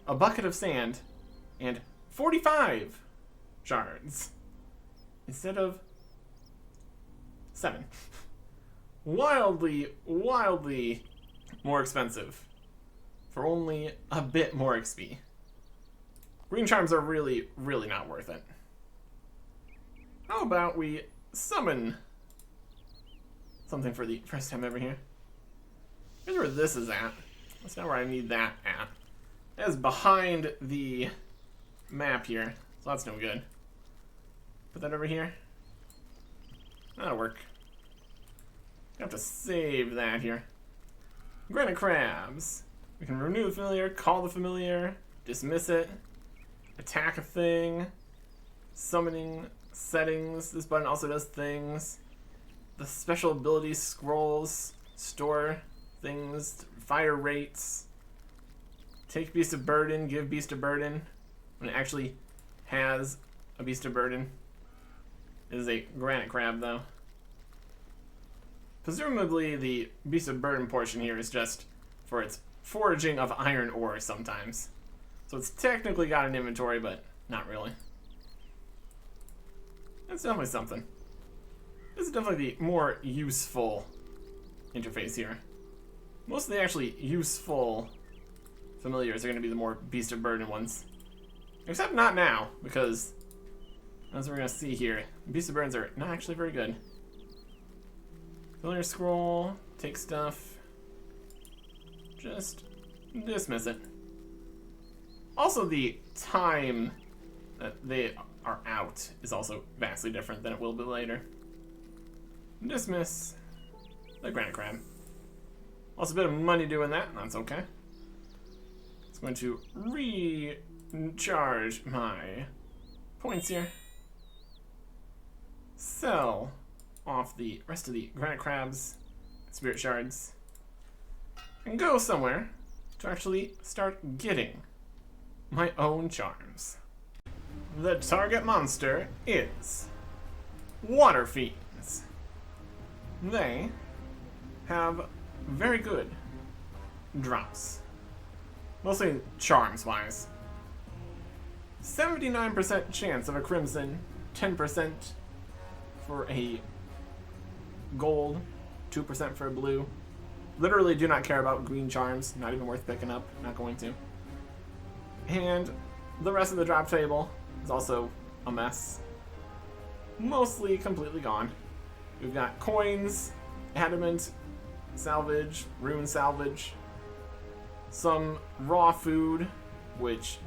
a bucket of sand, and 45 shards instead of 7. Wildly more expensive for only a bit more XP. Green charms are really not worth it. How about we summon something for the first time ever here? Here's where this is at. That's not where I need that at. That is behind the map here, so that's no good. Put that over here. That'll work. I have to save that here. Granite crabs. We can renew the familiar, call the familiar, dismiss it, attack a thing, summoning settings. This button also does things. The special ability scrolls, store things, fire rates, take beast of burden, give beast of burden when it actually has a beast of burden. It is a granite crab though. Presumably the beast of burden portion here is just for its foraging of iron ore sometimes. So it's technically got an inventory, but not really. That's definitely something. This is definitely the more useful interface here. Most of the actually useful familiars are going to be the more beast of burden ones. Except not now, because as we're going to see here, beast of burdens are not actually very good. Familiar scroll, take stuff, just dismiss it. Also, the time that they are out is also vastly different than it will be later. Dismiss the granite crab. Also a bit of money doing that, that's okay. It's going to recharge my points here. Sell off the rest of the granite crabs, spirit shards, and go somewhere to actually start getting my own charms. The target monster is water fiends. They have very good drops, mostly charms wise. 79% chance of a crimson, 10% for a gold, 2% for a blue. Literally do not care about green charms, not even worth picking up, not going to. And the rest of the drop table is also a mess. Mostly completely gone. We've got coins, adamant, salvage, rune salvage, some raw food, which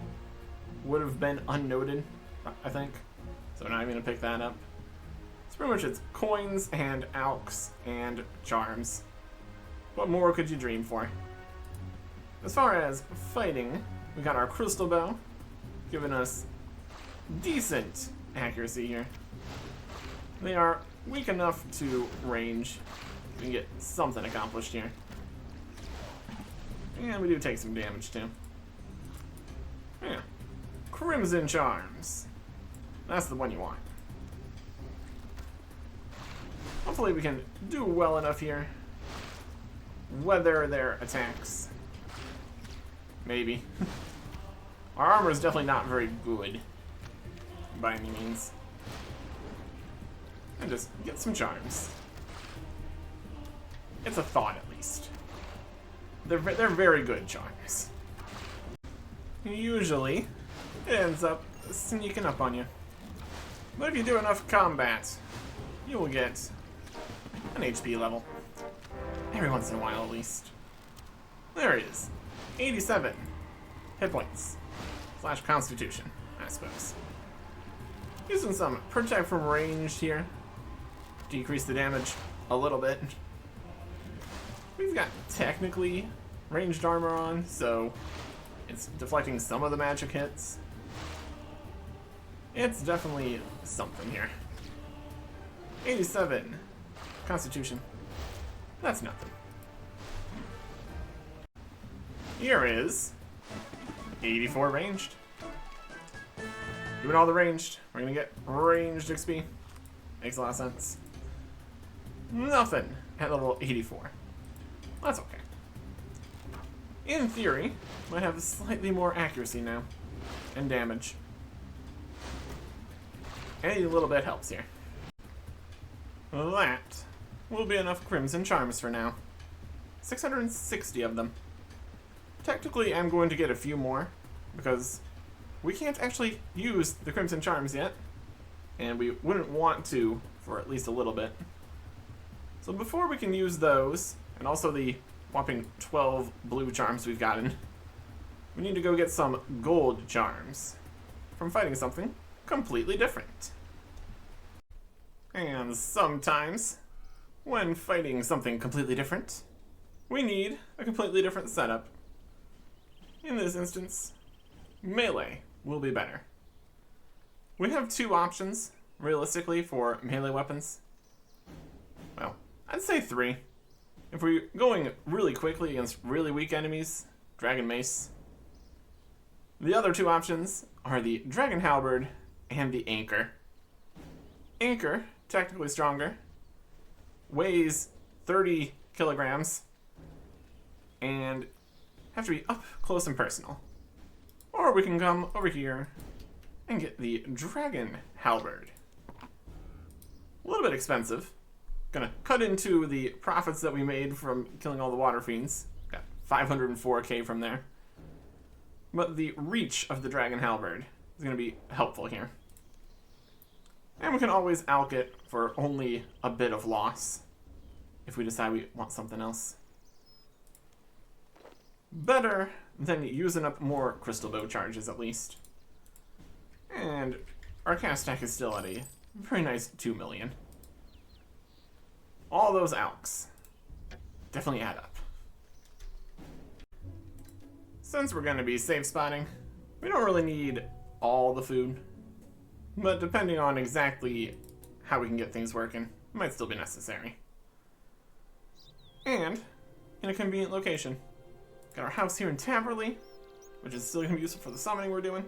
would have been unnoted, I think. So we're not even gonna pick that up. It's pretty much it's coins and alks and charms. What more could you dream for? As far as fighting, we got our crystal bow, giving us decent accuracy here. They are weak enough to range. We can get something accomplished here. And we do take some damage too. Yeah. Crimson charms. That's the one you want. Hopefully we can do well enough here. Weather their attacks. Maybe. Our armor is definitely not very good by any means. And just get some charms. It's a thought, at least. They're very good charms. Usually, it ends up sneaking up on you. But if you do enough combat, you will get an HP level. Every once in a while, at least. There it is. 87 hit points. / constitution, I suppose. Using some protect from range here. Decrease the damage a little bit. We've got technically ranged armor on, so it's deflecting some of the magic hits. It's definitely something here. 87 Constitution. That's nothing. Here is 84 ranged. Doing all the ranged. We're gonna get ranged XP. Makes a lot of sense. Nothing at level 84. That's okay. In theory, might have slightly more accuracy now. And damage. Any little bit helps here. That will be enough Crimson Charms for now. 660 of them. Technically, I'm going to get a few more, because we can't actually use the Crimson Charms yet, and we wouldn't want to for at least a little bit. So before we can use those, and also the whopping 12 blue charms we've gotten, we need to go get some gold charms from fighting something completely different. And sometimes, when fighting something completely different, we need a completely different setup. In this instance, melee will be better. We have two options, realistically, for melee weapons. Well, I'd say three. If we're going really quickly against really weak enemies, Dragon Mace. The other two options are the Dragon Halberd and the Anchor. Anchor, technically stronger, weighs 30 kilograms, and have to be up close and personal. Or we can come over here and get the Dragon Halberd. A little bit expensive. Gonna cut into the profits that we made from killing all the water fiends. Got 504k from there. But the reach of the Dragon Halberd is gonna be helpful here. And we can always alch it for only a bit of loss if we decide we want something else. Better than using up more crystal bow charges, at least. And our cast stack is still at a very nice 2 million. All those alchs definitely add up. Since we're going to be safe spotting, we don't really need all the food. But depending on exactly how we can get things working, it might still be necessary. And in a convenient location. Got our house here in Taverley, which is still going to be useful for the summoning we're doing,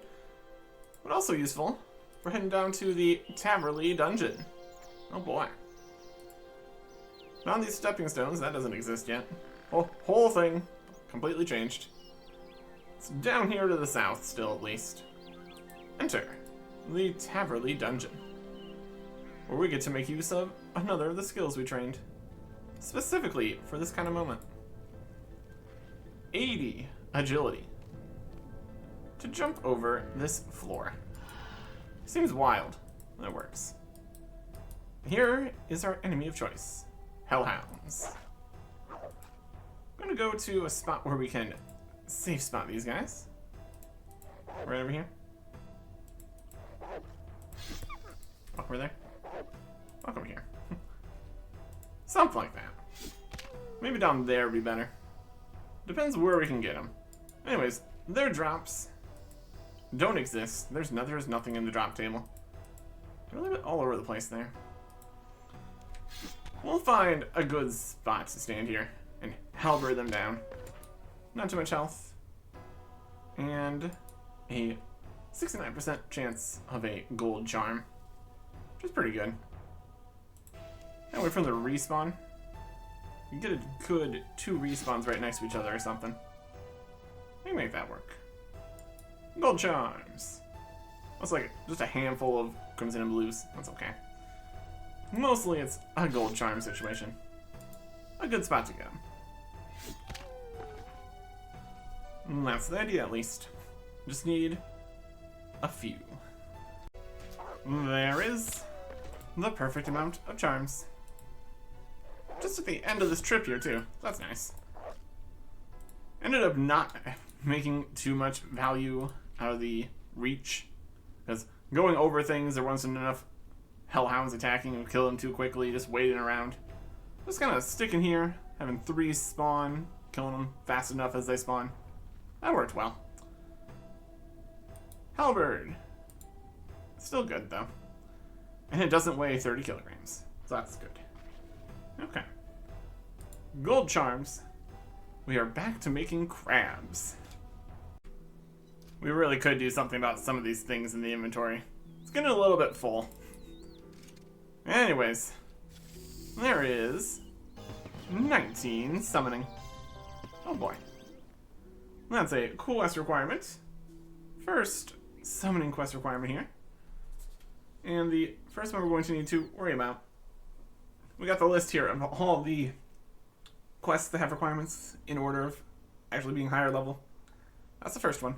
but also useful for heading down to the Taverley dungeon. Oh boy. Found these stepping stones, that doesn't exist yet. Whole thing completely changed. It's down here to the south still, at least. Enter the Taverley dungeon, where we get to make use of another of the skills we trained, specifically for this kind of moment. 80 agility to jump over this floor. Seems wild, but it works. Here is our enemy of choice, Hellhounds. I'm gonna go to a spot where we can safe spot these guys. Right over here. Walk over there. Walk over here. Something like that. Maybe down there would be better. Depends where we can get them. Anyways, their drops don't exist. There's nothing in the drop table. They're a little bit all over the place there. We'll find a good spot to stand here and halberd them down. Not too much health. And a 69% chance of a gold charm, which is pretty good. And wait for them to respawn. You get a good 2 respawns right next to each other or something. We can make that work. Gold charms. Looks like just a handful of crimson and blues. That's okay. Mostly it's a gold charm situation. A good spot to go. And that's the idea, at least. Just need a few. There is the perfect amount of charms. Just at the end of this trip here, too. That's nice. Ended up not making too much value out of the reach, because going over things, there wasn't enough hellhounds attacking and kill them too quickly, just waiting around. Just kind of sticking here, having 3 spawn, killing them fast enough as they spawn. That worked well. Halberd. Still good, though. And it doesn't weigh 30 kilograms. So that's good. Okay. Gold charms. We are back to making crabs. We really could do something about some of these things in the inventory. It's getting a little bit full. Anyways, there is 19 summoning. Oh boy. That's a cool quest requirement. First summoning quest requirement here. And the first one we're going to need to worry about. We got the list here of all the quests that have requirements in order of actually being higher level. That's the first one.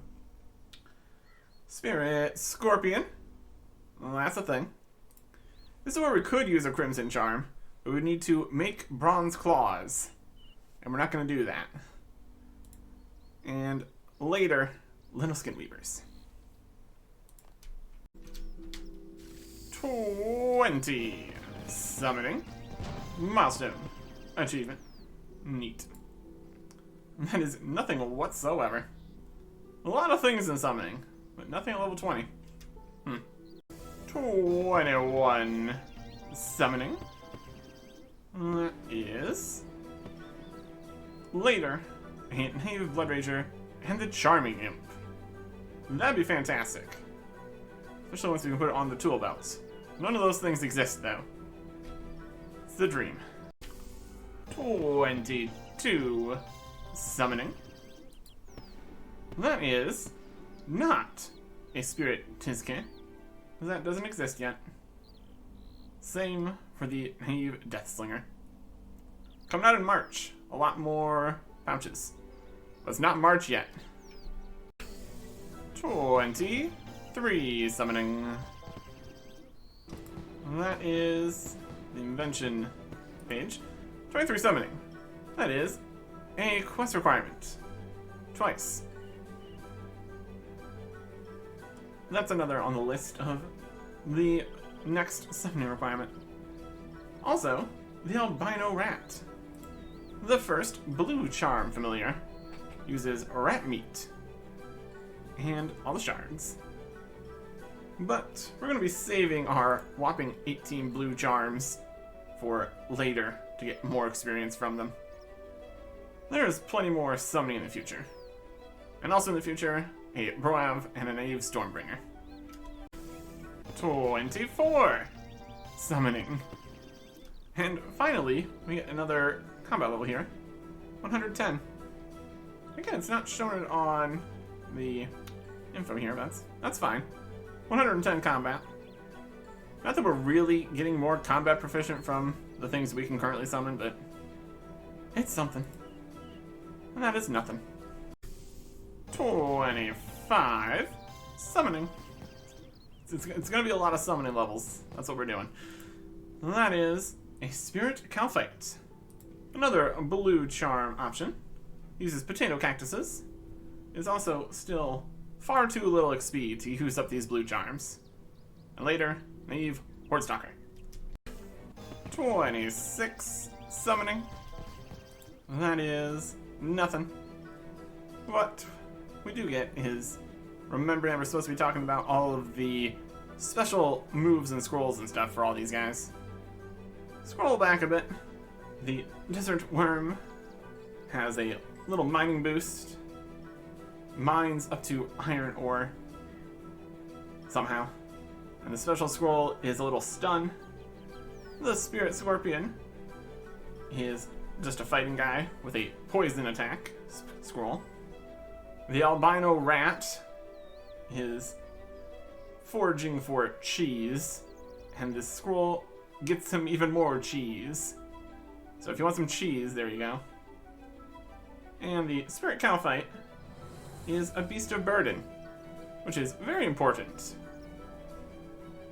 Spirit Scorpion. Well, that's a thing. This is where we could use a Crimson Charm, but we need to make Bronze Claws. And we're not going to do that. And later, Little Skin Weavers. 20. Summoning. Milestone. Achievement. Neat. That is nothing whatsoever. A lot of things in summoning, but nothing at level 20. 21. Summoning. That is... later, a Native Blood Rager and the Charming Imp. That'd be fantastic. Especially once we can put it on the tool belts. None of those things exist, though. It's the dream. 22. Summoning. That is not a Spirit Tizke. That doesn't exist yet. Same for the Naive Deathslinger. Coming out in March. A lot more pouches. But it's not March yet. 23 summoning. That is the invention page. 23 summoning. That is a quest requirement. Twice. That's another on the list of the next summoning requirement. Also, the Albino Rat. The first blue charm familiar uses rat meat and all the shards. But we're going to be saving our whopping 18 blue charms for later to get more experience from them. There's plenty more summoning in the future. And also in the future, a Broav and a Naive Stormbringer. 24 summoning. And finally, we get another combat level here. 110. Again, it's not shown on the info here, but that's fine. 110 combat. Not that we're really getting more combat proficient from the things we can currently summon, but it's something. And that is nothing. 25 summoning. It's going to be a lot of summoning levels. That's what we're doing. And that is a Spirit Calphite. Another blue charm option. Uses potato cactuses. Is also still far too little XP to use up these blue charms. And later, Naive Hordestalker. 26 summoning. That is nothing. What we do get is, remembering we're supposed to be talking about all of the special moves and scrolls and stuff for all these guys. Scroll back a bit. The Desert Worm has a little mining boost. Mines up to iron ore. Somehow. And the special scroll is a little stun. The Spirit Scorpion is just a fighting guy with a poison attack scroll. The Albino Rat is foraging for cheese, and this scroll gets him even more cheese. So if you want some cheese, there you go. And the Spirit Calphite is a Beast of Burden, which is very important.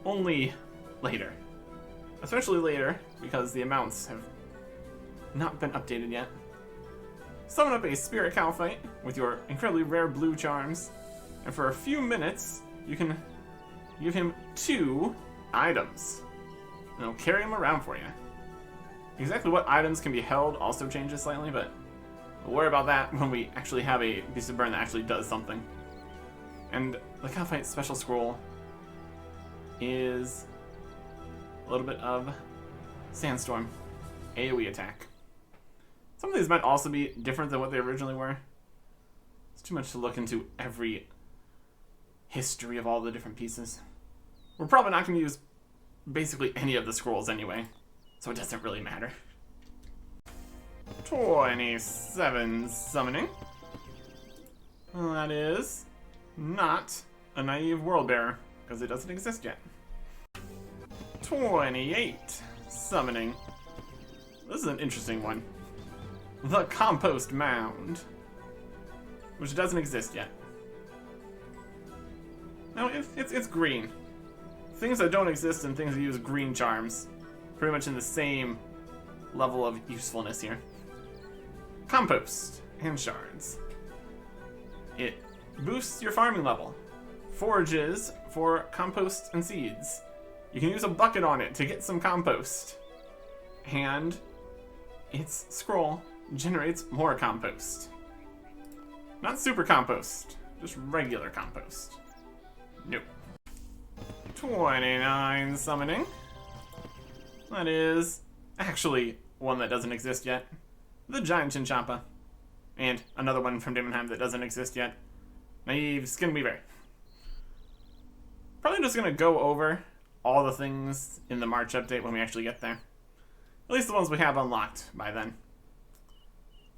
Only later. Especially later, because the amounts have not been updated yet. Summon up a Spirit Calphite with your incredibly rare blue charms, and for a few minutes, you can give him 2 items. And it'll carry him around for you. Exactly what items can be held also changes slightly, but we'll worry about that when we actually have a Beast of Burn that actually does something. And the Calphite special scroll is a little bit of Sandstorm. AoE attack. Some of these might also be different than what they originally were. It's too much to look into every history of all the different pieces. We're probably not going to use basically any of the scrolls anyway, so it doesn't really matter. 27 summoning. Well, that is not a naive world bearer, because it doesn't exist yet. 28 summoning. This is an interesting one. The Compost Mound, which doesn't exist yet. No, it's green. Things that don't exist and things that use green charms, pretty much in the same level of usefulness here. Compost and shards. It boosts your farming level. Forages for compost and seeds. You can use a bucket on it to get some compost. And its scroll generates more compost. Not super compost, just regular compost. Nope. 29 summoning. That is actually one that doesn't exist yet. The Giant Chinchappa. And another one from Daemonheim that doesn't exist yet. Naive Skinweaver. Probably just gonna go over all the things in the March update when we actually get there. At least the ones we have unlocked by then.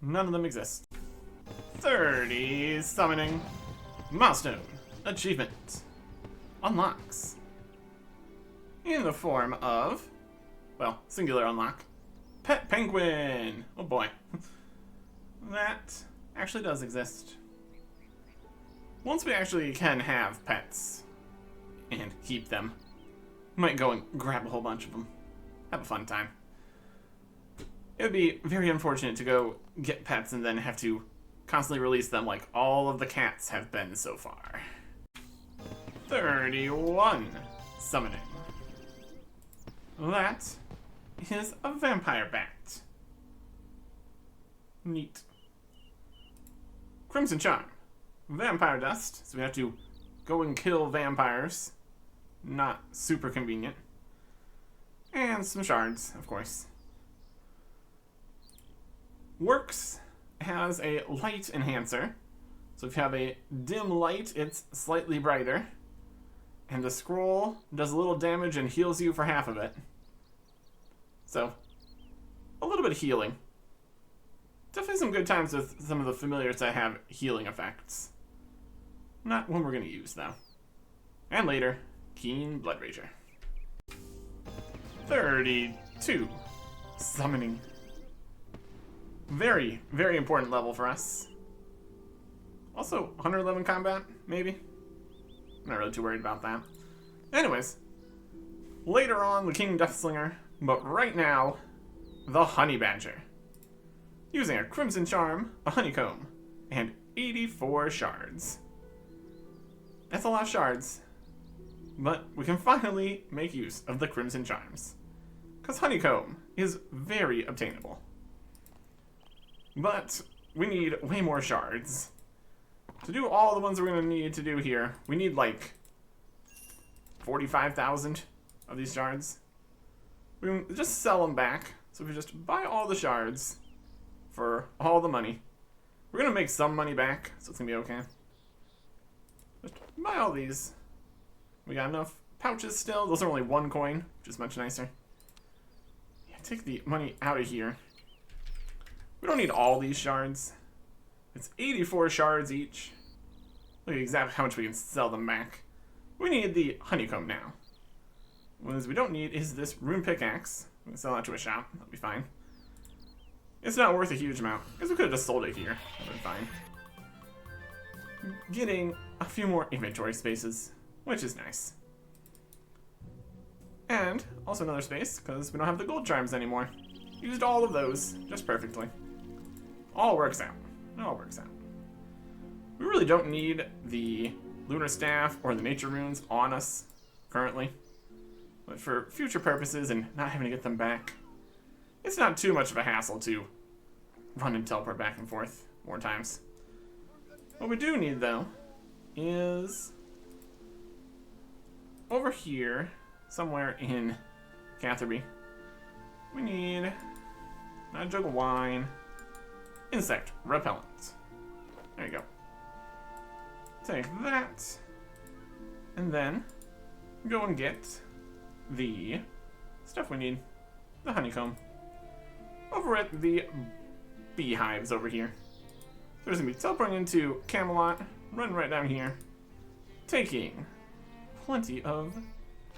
None of them exist. 30 summoning. Milestone. Achievement. Unlocks. In the form of, well, singular unlock. Pet Penguin. Oh boy. That actually does exist. Once we actually can have pets and keep them, we might go and grab a whole bunch of them. Have a fun time. It would be very unfortunate to go get pets and then have to constantly release them like all of the cats have been so far. 31 summoning. That is a vampire bat. Neat. Crimson Charm. Vampire dust, so we have to go and kill vampires. Not super convenient. And some shards, of course. Works has a light enhancer. So if you have a dim light, it's slightly brighter. And the scroll does a little damage and heals you for half of it. So, a little bit of healing. Definitely some good times with some of the familiars that have healing effects. Not one we're going to use, though. And later, Keen Blood Rager. 32 summoning. Very, very important level for us. Also, 111 combat, maybe? I'm not really too worried about that. Anyways, later on, the King Deathslinger, but right now, the Honey Badger. Using a Crimson Charm, a Honeycomb, and 84 shards. That's a lot of shards, but we can finally make use of the Crimson Charms, because Honeycomb is very obtainable. But we need way more shards. To do all the ones we're going to need to do here, we need like 45,000 of these shards. We can just sell them back. So if we just buy all the shards for all the money, we're going to make some money back, so it's going to be okay. Just buy all these. We got enough pouches still. Those are only 1 coin, which is much nicer. Yeah, take the money out of here. We don't need all these shards. It's 84 shards each. Look at exactly how much we can sell them back. We need the honeycomb now. What we don't need is this rune pickaxe. We can sell that to a shop. That'll be fine. It's not worth a huge amount. I guess we could have just sold it here. That would be fine. Getting a few more inventory spaces, which is nice. And also another space, because we don't have the gold charms anymore. Used all of those just perfectly. All works out. It all works out. We really don't need the lunar staff or the nature runes on us currently. But for future purposes and not having to get them back, it's not too much of a hassle to run and teleport back and forth more times. What we do need, though, is over here, somewhere in Catherby, We need a jug of wine. Insect repellent. There you go. Take that. And then go and get the stuff we need. The honeycomb. Over at the beehives over here. There's gonna be teleporting into Camelot. Run right down here. Taking plenty of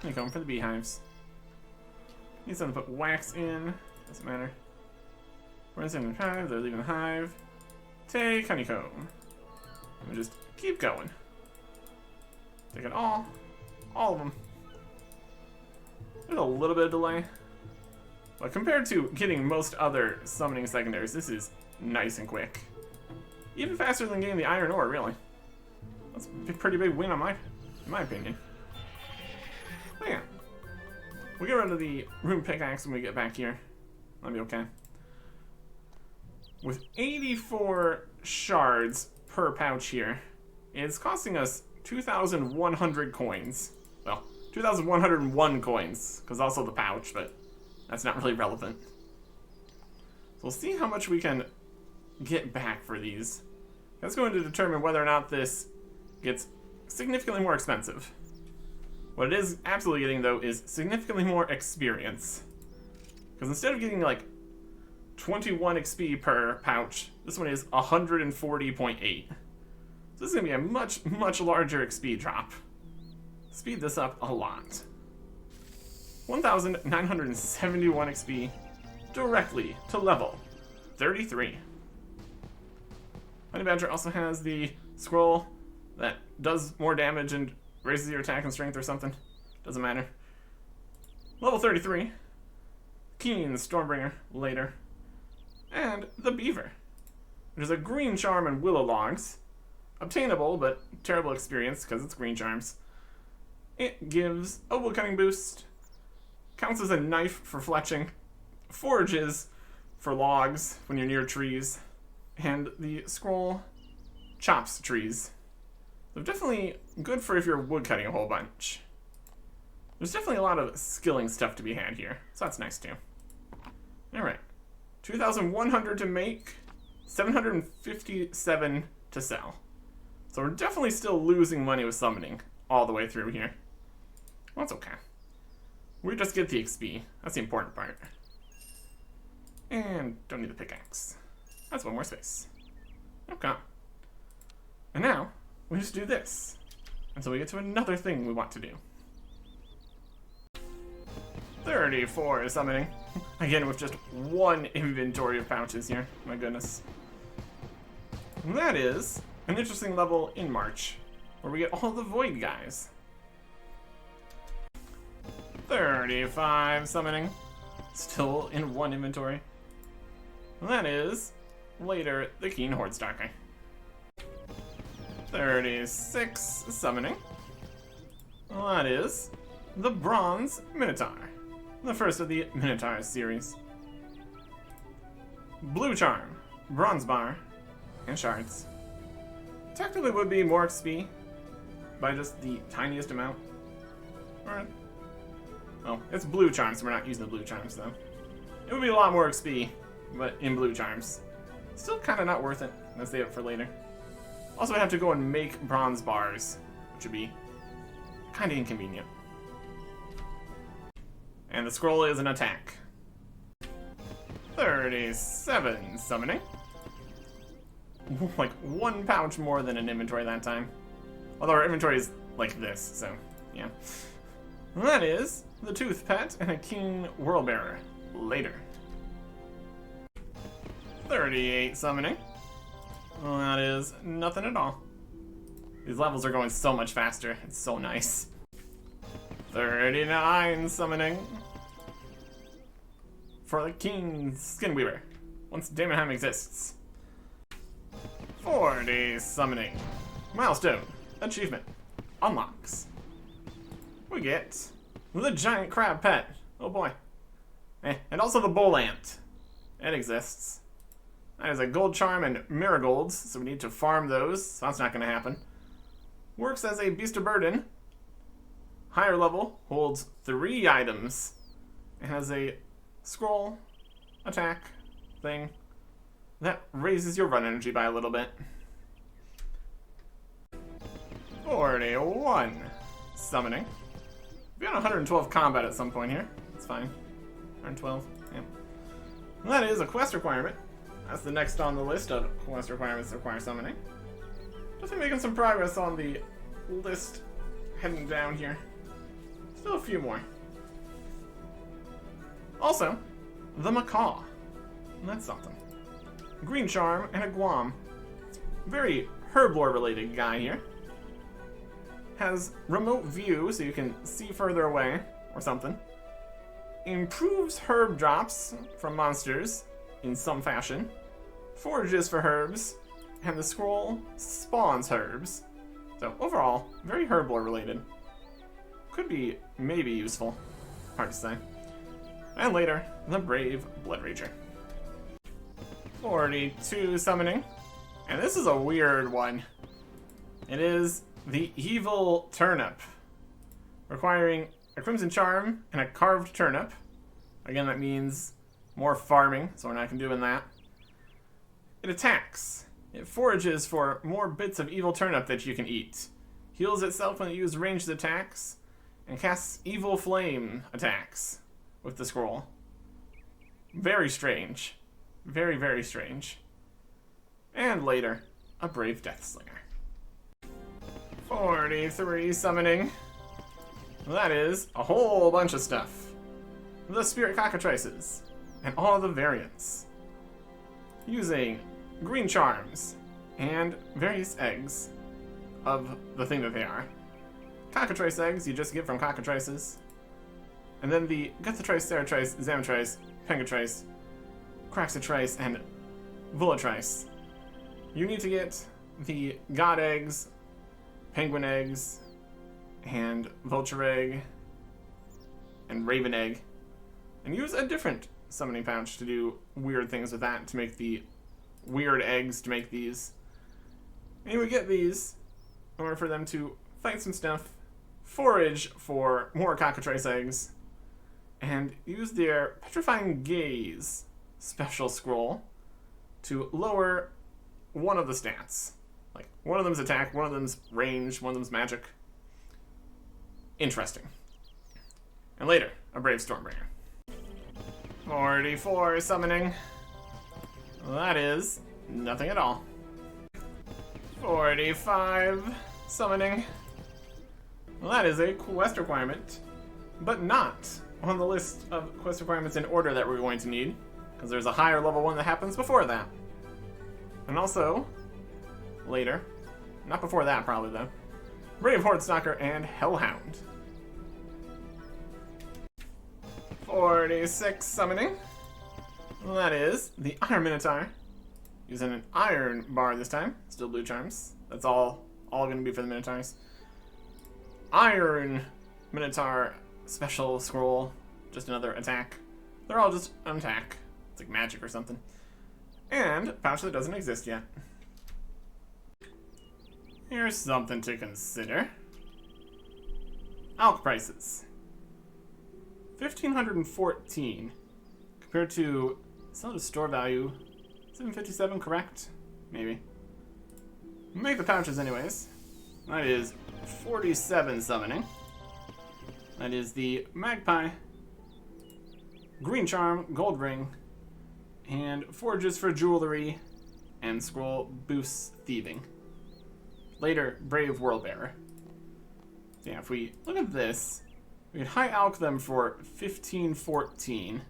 honeycomb for the beehives. Need something to put wax in. Doesn't matter. We're in the hive. They're leaving the hive. Take honeycomb. And just keep going. Take it all. All of them. There's a little bit of delay. But compared to getting most other summoning secondaries, this is nice and quick. Even faster than getting the iron ore, really. That's a pretty big win in my opinion. But yeah. We'll get rid of the rune pickaxe when we get back here. That'll be okay. With 84 shards per pouch here, it's costing us 2,100 coins. Well, 2,101 coins, because also the pouch, but that's not really relevant. So we'll see how much we can get back for these. That's going to determine whether or not this gets significantly more expensive. What it is absolutely getting, though, is significantly more experience. Because instead of getting, like, 21 XP per pouch, this one is 140.8. So this is going to be a much, much larger XP drop. Speed this up a lot. 1,971 XP directly to level 33. Honey Badger also has the scroll that does more damage and raises your attack and strength or something. Doesn't matter. Level 33. Keen Stormbringer later. And the Beaver, which is a green charm and willow logs. Obtainable, but terrible experience because it's green charms. It gives a woodcutting boost. Counts as a knife for fletching. Forages for logs when you're near trees. And the scroll chops trees. So definitely good for if you're woodcutting a whole bunch. There's definitely a lot of skilling stuff to be had here, so that's nice too. Alright. 2,100 to make, 757 to sell. So we're definitely still losing money with summoning all the way through here. Well, that's okay. We just get the XP. That's the important part. And don't need the pickaxe. That's one more space. Okay. And now, we just do this until we get to another thing we want to do. 34 summoning. Again, with just one inventory of pouches here. My goodness. And that is an interesting level in March, where we get all the Void guys. 35 summoning. Still in one inventory. And that is, later, the Keen Horde Stalker. 36 summoning. Well, that is the Bronze Minotaur. The first of the Minotaur series. Blue Charm, Bronze Bar, and Shards. Technically would be more XP by just the tiniest amount. Or, oh, it's Blue Charms, so we're not using the Blue Charms though. It would be a lot more XP, but in Blue Charms. Still kind of not worth it. Let's save it for later. Also, I have to go and make bronze bars, which would be kind of inconvenient. And the scroll is an attack. 37 summoning. Like one pouch more than an inventory that time. Although our inventory is like this, so yeah. And that is the Tooth Pet and a Keen Whirlbearer later. 38 summoning. Well, that is nothing at all. These levels are going so much faster. It's so nice. 39 summoning. For the Keen Skinweaver, once Damonheim exists. 40 summoning. Milestone. Achievement. Unlocks. We get the Giant Crab Pet. Oh boy. And also the Bull Ant. It exists. That is a gold charm and marigolds, so we need to farm those, so that's not going to happen. Works as a beast of burden. Higher level, holds 3 items. It has a scroll attack thing that raises your run energy by a little bit. 41 summoning. We've got 112 combat at some point here. It's fine. 112, yeah. And that is a quest requirement. That's the next on the list of quest requirements that require summoning. Definitely making some progress on the list heading down here. Still a few more. Also, the macaw. And that's something. Green charm and a guam. Very herblore related guy here. Has remote view so you can see further away or something. Improves herb drops from monsters in some fashion. Forages for herbs. And the scroll spawns herbs. So overall, very herblore related. Could be maybe useful. Hard to say. And later, the Brave Blood Rager. 42 summoning. And this is a weird one. It is the Evil Turnip. Requiring a Crimson Charm and a Carved Turnip. Again, that means more farming, so we're not going to do in that. It attacks. It forages for more bits of Evil Turnip that you can eat. Heals itself when it uses ranged attacks. And casts Evil Flame attacks with the scroll. Very strange. Very, very strange. And later, a Brave Deathslinger. 43 summoning. That is a whole bunch of stuff. The Spirit Cockatrices. And all the variants. Using green charms and various eggs of the thing that they are. Cockatrice eggs you just get from cockatrices. And then the Guthatrice, Ceratrice, Zamatrice, Pengatrice, Craxatrice, and Volatrice. You need to get the God eggs, Penguin eggs, and Vulture egg, and Raven egg. And use a different summoning pouch to do weird things with that, to make the weird eggs to make these. And you would get these in order for them to fight some stuff, forage for more cockatrice eggs, and use their Petrifying Gaze special scroll to lower one of the stats. Like, one of them's attack, one of them's range, one of them's magic. Interesting. And later, a Brave Stormbringer. 44 summoning. Well, that is nothing at all. 45 summoning. Well, that is a quest requirement, but not on the list of quest requirements in order that we're going to need, because there's a higher level one that happens before that. And also, later, not before that probably though, Brave Hordstalker and Hellhound. 46 summoning. Well, that is the Iron Minotaur. Using an iron bar this time. Still blue charms. That's all going to be for the Minotaurs. Iron Minotaur special scroll. Just another attack. They're all just an attack. It's like magic or something. And a pouch that doesn't exist yet. Here's something to consider. Alk prices. 1,514 compared to sell to store value 757, correct? Maybe. Make the pouches anyways. That is 47 summoning. That is the Magpie, Green Charm, Gold Ring, and Forges for Jewelry, and Scroll boosts Thieving. Later, Brave Whirlbearer. So yeah, if we look at this, we could high alch them for 1514,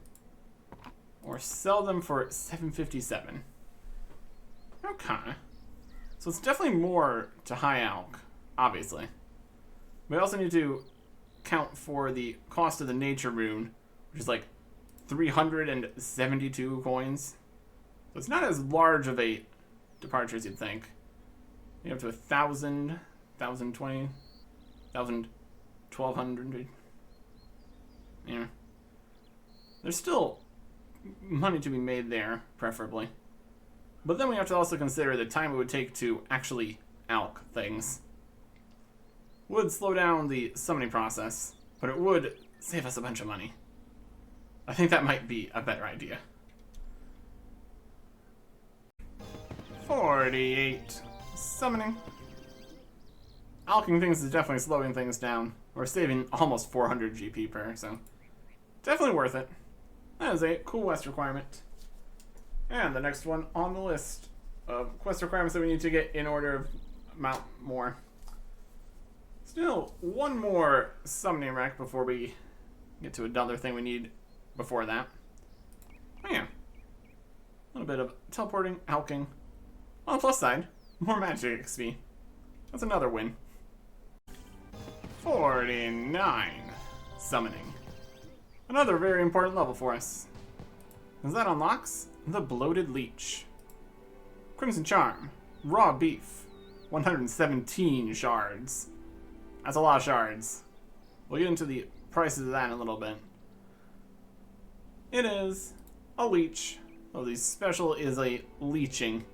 or sell them for 757. Okay. So it's definitely more to high alch, obviously. We also need to count for the cost of the nature rune, which is like 372 coins. So it's not as large of a departure as you'd think. You have to 1,000, 1,020, 1,000, 1,200. Yeah. There's still money to be made there, preferably. But then we have to also consider the time it would take to actually alch things. Would slow down the summoning process, but it would save us a bunch of money. I think that might be a better idea. 48 summoning. Alching things is definitely slowing things down. We're saving almost 400 GP per, so definitely worth it. That is a cool quest requirement. And the next one on the list of quest requirements that we need to get in order of mount more. Still one more summoning rack before we get to another thing we need before that. Oh yeah. A little bit of teleporting, alching. On the plus side, more magic XP. That's another win. 49 summoning. Another very important level for us. As that unlocks the Bloated Leech. Crimson Charm. Raw Beef. 117 shards. That's a lot of shards. We'll get into the prices of that in a little bit. It is a leech. Well, the special is a leeching.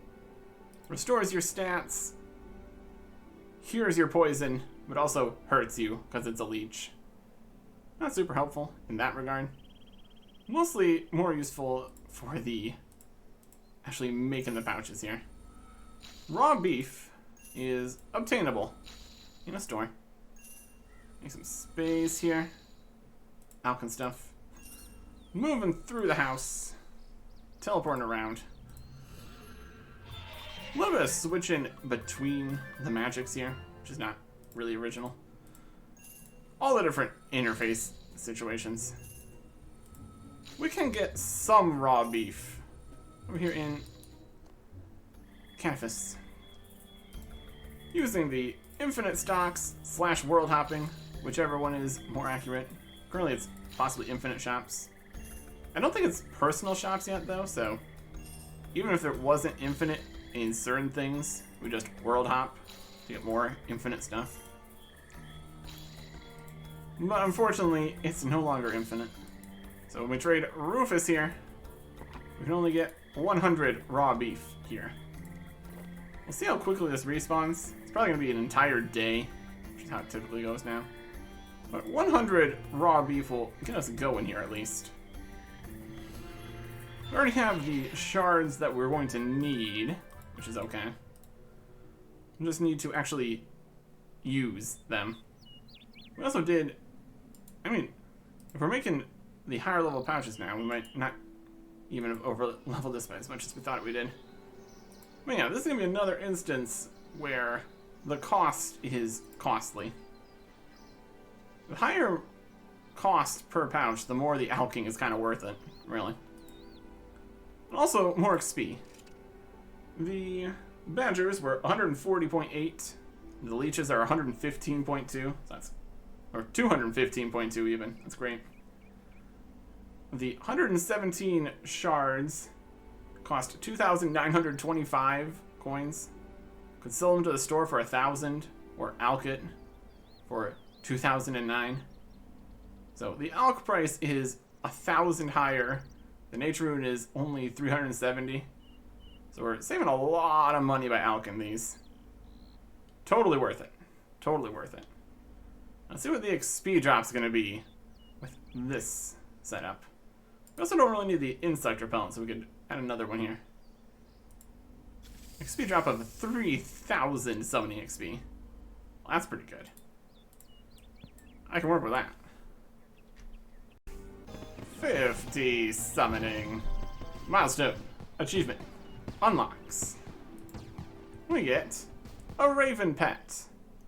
Restores your stats. Cures your poison, but also hurts you because it's a leech. Not super helpful in that regard. Mostly more useful for the actually making the pouches here. Raw beef is obtainable in a store. Make some space here. Alchemy stuff. Moving through the house. Teleporting around. A little bit of switching between the magics here, which is not really original. All the different interface situations. We can get some raw beef over here in Canvas. Using the infinite stocks / world hopping, whichever one is more accurate. Currently it's possibly infinite shops. I don't think it's personal shops yet though, so even if it wasn't infinite in certain things, we just world hop to get more infinite stuff. But unfortunately, it's no longer infinite. So when we trade Rufus here, we can only get 100 raw beef here. We'll see how quickly this respawns. It's probably going to be an entire day, which is how it typically goes now. But 100 raw beef will get us going here at least. We already have the shards that we're going to need, which is okay. We just need to actually use them. We also did, I mean, if we're making the higher level pouches now, we might not even have over leveled this by as much as we thought we did. But yeah, this is going to be another instance where the cost is costly. The higher cost per pouch, the more the alching is kind of worth it, really. And also, more XP. The badgers were 140.8. The leeches are 115.2. So that's, or 215.2 even. That's great. The 117 shards cost 2,925 coins. Could sell them to the store for 1,000, or alch it for 2,009. So the alch price is 1,000 higher. The nature rune is only 370. So we're saving a lot of money by alching these. Totally worth it. Totally worth it. Let's see what the XP drop's going to be with this setup. We also don't really need the insect repellent, so we could add another one here. XP drop of 3,000 summoning XP. Well, that's pretty good. I can work with that. 50 summoning. Milestone. Achievement. Unlocks. We get a raven pet.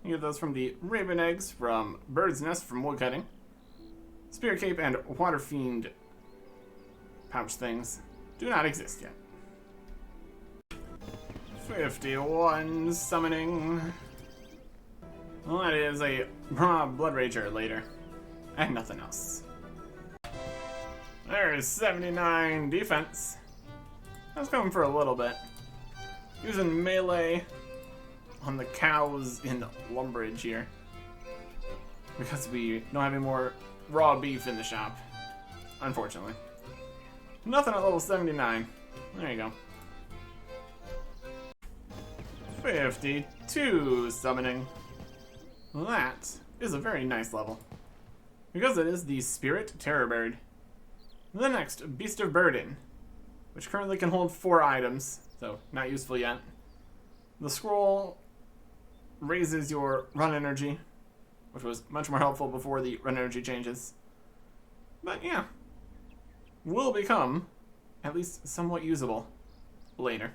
You get those from the raven eggs from Bird's Nest from woodcutting. Spear cape and water fiend pouch things do not exist yet. 51 summoning. Well, that is a raw blood rager later. And nothing else. There's 79 defense. I was going for a little bit. Using melee on the cows in Lumbridge here. Because we don't have any more raw beef in the shop. Unfortunately. Nothing at level 79. There you go. 52 summoning. That is a very nice level. Because it is the Spirit Terror Bird. The next, Beast of Burden, which currently can hold 4 items, so not useful yet. The scroll raises your run energy, which was much more helpful before the run energy changes. But yeah, will become at least somewhat usable later.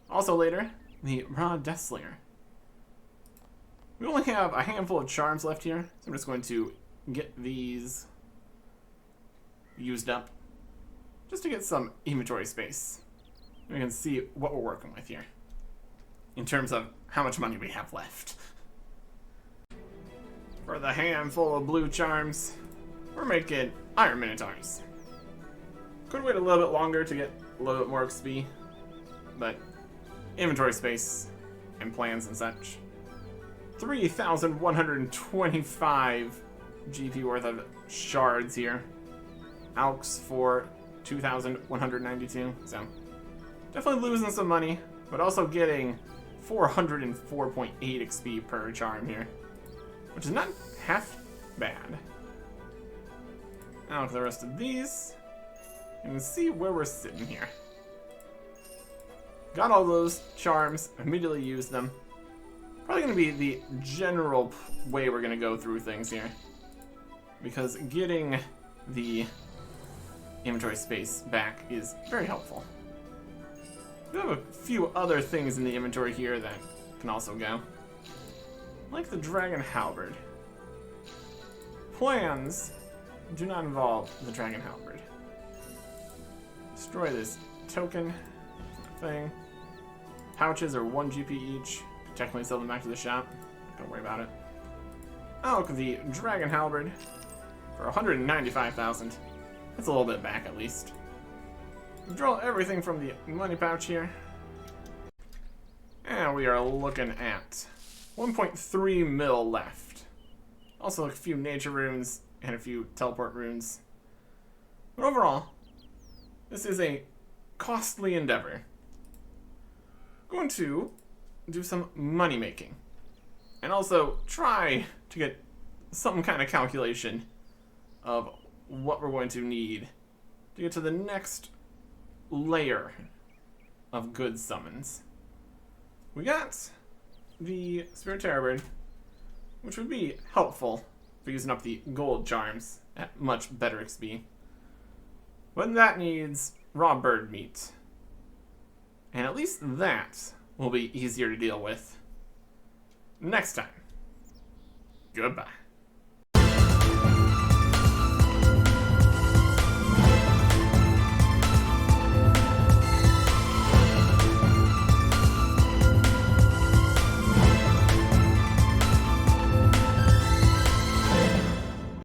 Also later, the Raw Deathslinger. We only have a handful of charms left here, so I'm just going to get these used up just to get some inventory space. We can see what we're working with here in terms of how much money we have left. For the handful of blue charms, we're making Iron Minotaurs. Could wait a little bit longer to get a little bit more XP, but inventory space and plans and such. 3,125 GP worth of shards here. Alks for 2,192, so definitely losing some money, but also getting 404.8 XP per charm here, which is not half bad. Now for the rest of these, and see where we're sitting here. Got all those charms, immediately used them. Probably going to be the general way we're going to go through things here, because getting the inventory space back is very helpful. We have a few other things in the inventory here that can also go, like the Dragon Halberd. Plans do not involve the Dragon Halberd. Destroy this token thing. Pouches are 1 GP each. Technically sell them back to the shop. Don't worry about it. Oh, the Dragon Halberd for 195,000. That's a little bit back at least. Withdraw everything from the money pouch here. And we are looking at 1.3 mil left. Also a few nature runes and a few teleport runes. But overall, this is a costly endeavor. Going to do some money making. And also try to get some kind of calculation of what we're going to need to get to the next layer of good summons. We got the Spirit Terrorbird, which would be helpful for using up the gold charms at much better XP. But that needs raw bird meat. And at least that will be easier to deal with next time. Goodbye.